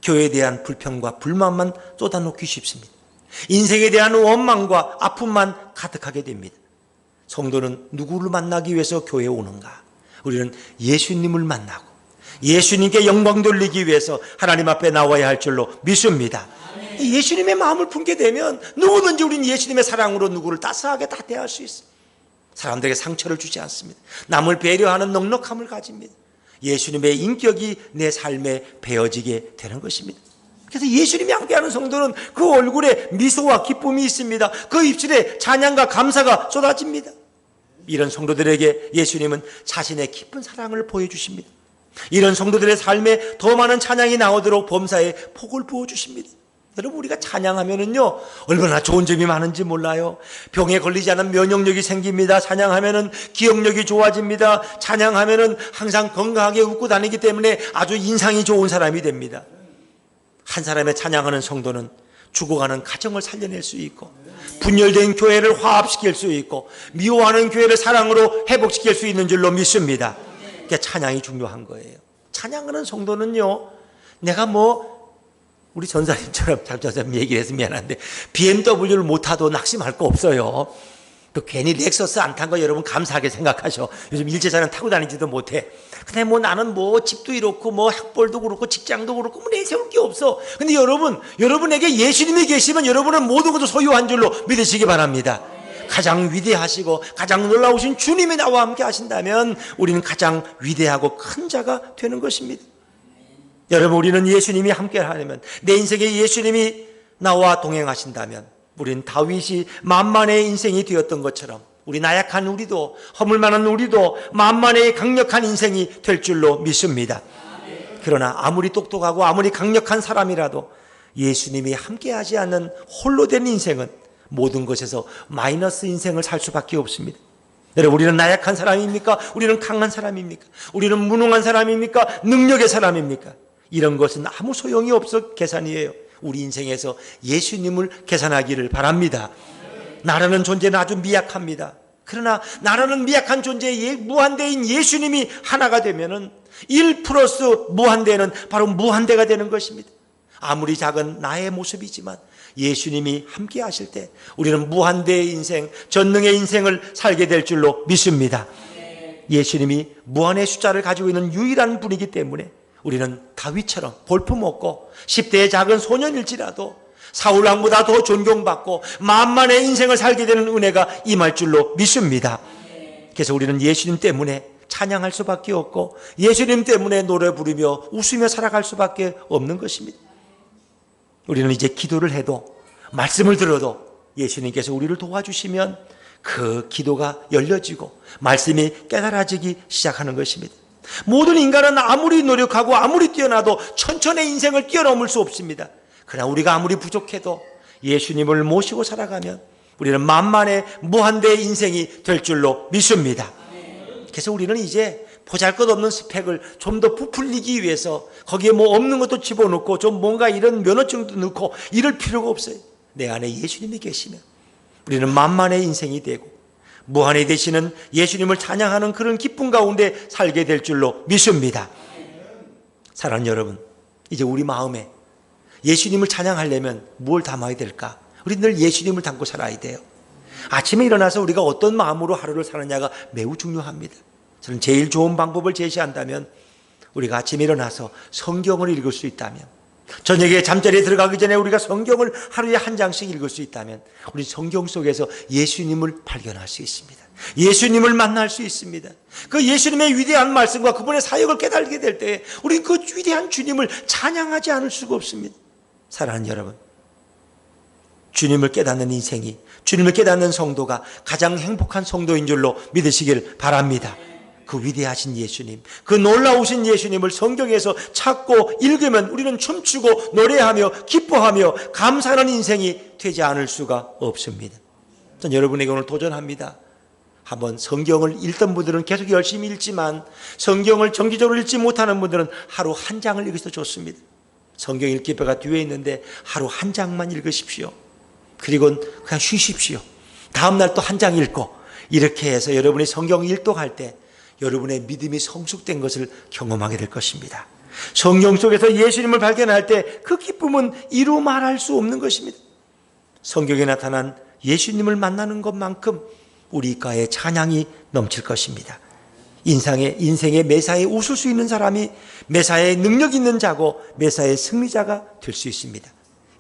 Speaker 1: 교회에 대한 불평과 불만만 쏟아놓기 쉽습니다. 인생에 대한 원망과 아픔만 가득하게 됩니다. 성도는 누구를 만나기 위해서 교회에 오는가? 우리는 예수님을 만나고 예수님께 영광 돌리기 위해서 하나님 앞에 나와야 할 줄로 믿습니다. 예수님의 마음을 품게 되면 누구든지 우리는 예수님의 사랑으로 누구를 따스하게 다 대할 수 있어요. 사람들에게 상처를 주지 않습니다. 남을 배려하는 넉넉함을 가집니다. 예수님의 인격이 내 삶에 배어지게 되는 것입니다. 그래서 예수님이 함께하는 성도는 그 얼굴에 미소와 기쁨이 있습니다. 그 입술에 찬양과 감사가 쏟아집니다. 이런 성도들에게 예수님은 자신의 깊은 사랑을 보여주십니다. 이런 성도들의 삶에 더 많은 찬양이 나오도록 범사에 복을 부어주십니다. 여러분, 우리가 찬양하면은요, 얼마나 좋은 점이 많은지 몰라요. 병에 걸리지 않은 면역력이 생깁니다. 찬양하면은 기억력이 좋아집니다. 찬양하면은 항상 건강하게 웃고 다니기 때문에 아주 인상이 좋은 사람이 됩니다. 한 사람의 찬양하는 성도는 죽어가는 가정을 살려낼 수 있고, 분열된 교회를 화합시킬 수 있고, 미워하는 교회를 사랑으로 회복시킬 수 있는 줄로 믿습니다. 그러니까 찬양이 중요한 거예요. 찬양하는 성도는요, 내가 우리 전사님처럼, 전사님 얘기를 해서 미안한데, BMW를 못 타도 낙심할 거 없어요. 또 괜히 렉서스 안 탄 거 여러분 감사하게 생각하셔. 요즘 일제자는 타고 다니지도 못해. 근데 나는 집도 이렇고 학벌도 그렇고 직장도 그렇고 내세울 게 없어. 근데 여러분에게 예수님이 계시면 여러분은 모든 것을 소유한 줄로 믿으시기 바랍니다. 가장 위대하시고 가장 놀라우신 주님이 나와 함께 하신다면 우리는 가장 위대하고 큰 자가 되는 것입니다. 여러분, 우리는 예수님이 함께 하려면, 내 인생에 예수님이 나와 동행하신다면 우리는 다윗이 만만의 인생이 되었던 것처럼 우리 나약한 우리도, 허물 많은 우리도 만만의 강력한 인생이 될 줄로 믿습니다. 그러나 아무리 똑똑하고 아무리 강력한 사람이라도 예수님이 함께하지 않는 홀로 된 인생은 모든 것에서 마이너스 인생을 살 수밖에 없습니다. 여러분, 우리는 나약한 사람입니까? 우리는 강한 사람입니까? 우리는 무능한 사람입니까? 능력의 사람입니까? 이런 것은 아무 소용이 없어 계산이에요. 우리 인생에서 예수님을 계산하기를 바랍니다. 나라는 존재는 아주 미약합니다. 그러나 나라는 미약한 존재의 무한대인 예수님이 하나가 되면은 1 플러스 무한대는 바로 무한대가 되는 것입니다. 아무리 작은 나의 모습이지만 예수님이 함께 하실 때 우리는 무한대의 인생, 전능의 인생을 살게 될 줄로 믿습니다. 예수님이 무한의 숫자를 가지고 있는 유일한 분이기 때문에 우리는 다윗처럼 볼품없고 10대의 작은 소년일지라도 사울왕보다 더 존경받고 만만의 인생을 살게 되는 은혜가 임할 줄로 믿습니다. 그래서 우리는 예수님 때문에 찬양할 수밖에 없고 예수님 때문에 노래 부르며 웃으며 살아갈 수밖에 없는 것입니다. 우리는 이제 기도를 해도, 말씀을 들어도 예수님께서 우리를 도와주시면 그 기도가 열려지고 말씀이 깨달아지기 시작하는 것입니다. 모든 인간은 아무리 노력하고 아무리 뛰어나도 천천의 인생을 뛰어넘을 수 없습니다. 그러나 우리가 아무리 부족해도 예수님을 모시고 살아가면 우리는 만만의 무한대의 인생이 될 줄로 믿습니다. 그래서 우리는 이제 보잘것없는 스펙을 좀 더 부풀리기 위해서 거기에 없는 것도 집어넣고 좀 뭔가 이런 면허증도 넣고 이럴 필요가 없어요. 내 안에 예수님이 계시면 우리는 만만의 인생이 되고 무한히 되시는 예수님을 찬양하는 그런 기쁨 가운데 살게 될 줄로 믿습니다. 사랑하는 여러분, 이제 우리 마음에 예수님을 찬양하려면 뭘 담아야 될까? 우리 늘 예수님을 담고 살아야 돼요. 아침에 일어나서 우리가 어떤 마음으로 하루를 사느냐가 매우 중요합니다. 저는 제일 좋은 방법을 제시한다면 우리가 아침에 일어나서 성경을 읽을 수 있다면, 저녁에 잠자리에 들어가기 전에 우리가 성경을 하루에 한 장씩 읽을 수 있다면 우리 성경 속에서 예수님을 발견할 수 있습니다. 예수님을 만날 수 있습니다. 그 예수님의 위대한 말씀과 그분의 사역을 깨달게 될 때 우리 그 위대한 주님을 찬양하지 않을 수가 없습니다. 사랑하는 여러분, 주님을 깨닫는 인생이, 주님을 깨닫는 성도가 가장 행복한 성도인 줄로 믿으시길 바랍니다. 그 위대하신 예수님, 그 놀라우신 예수님을 성경에서 찾고 읽으면 우리는 춤추고 노래하며 기뻐하며 감사하는 인생이 되지 않을 수가 없습니다. 전 여러분에게 오늘 도전합니다. 한번 성경을 읽던 분들은 계속 열심히 읽지만 성경을 정기적으로 읽지 못하는 분들은 하루 한 장을 읽으셔도 좋습니다. 성경 읽기표가 뒤에 있는데 하루 한 장만 읽으십시오. 그리고 그냥 쉬십시오. 다음 날 또 한 장 읽고 이렇게 해서 여러분이 성경 일독할 때 여러분의 믿음이 성숙된 것을 경험하게 될 것입니다. 성경 속에서 예수님을 발견할 때 그 기쁨은 이루 말할 수 없는 것입니다. 성경에 나타난 예수님을 만나는 것만큼 우리 가에 찬양이 넘칠 것입니다. 인생의 매사에 웃을 수 있는 사람이 매사에 능력 있는 자고 매사에 승리자가 될 수 있습니다.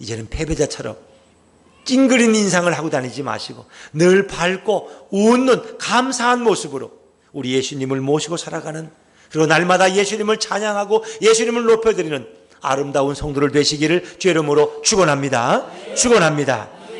Speaker 1: 이제는 패배자처럼 찡그린 인상을 하고 다니지 마시고 늘 밝고 웃는 감사한 모습으로 우리 예수님을 모시고 살아가는, 그리고 날마다 예수님을 찬양하고 예수님을 높여드리는 아름다운 성도를 되시기를 주의 이름으로 축원합니다. 축원합니다.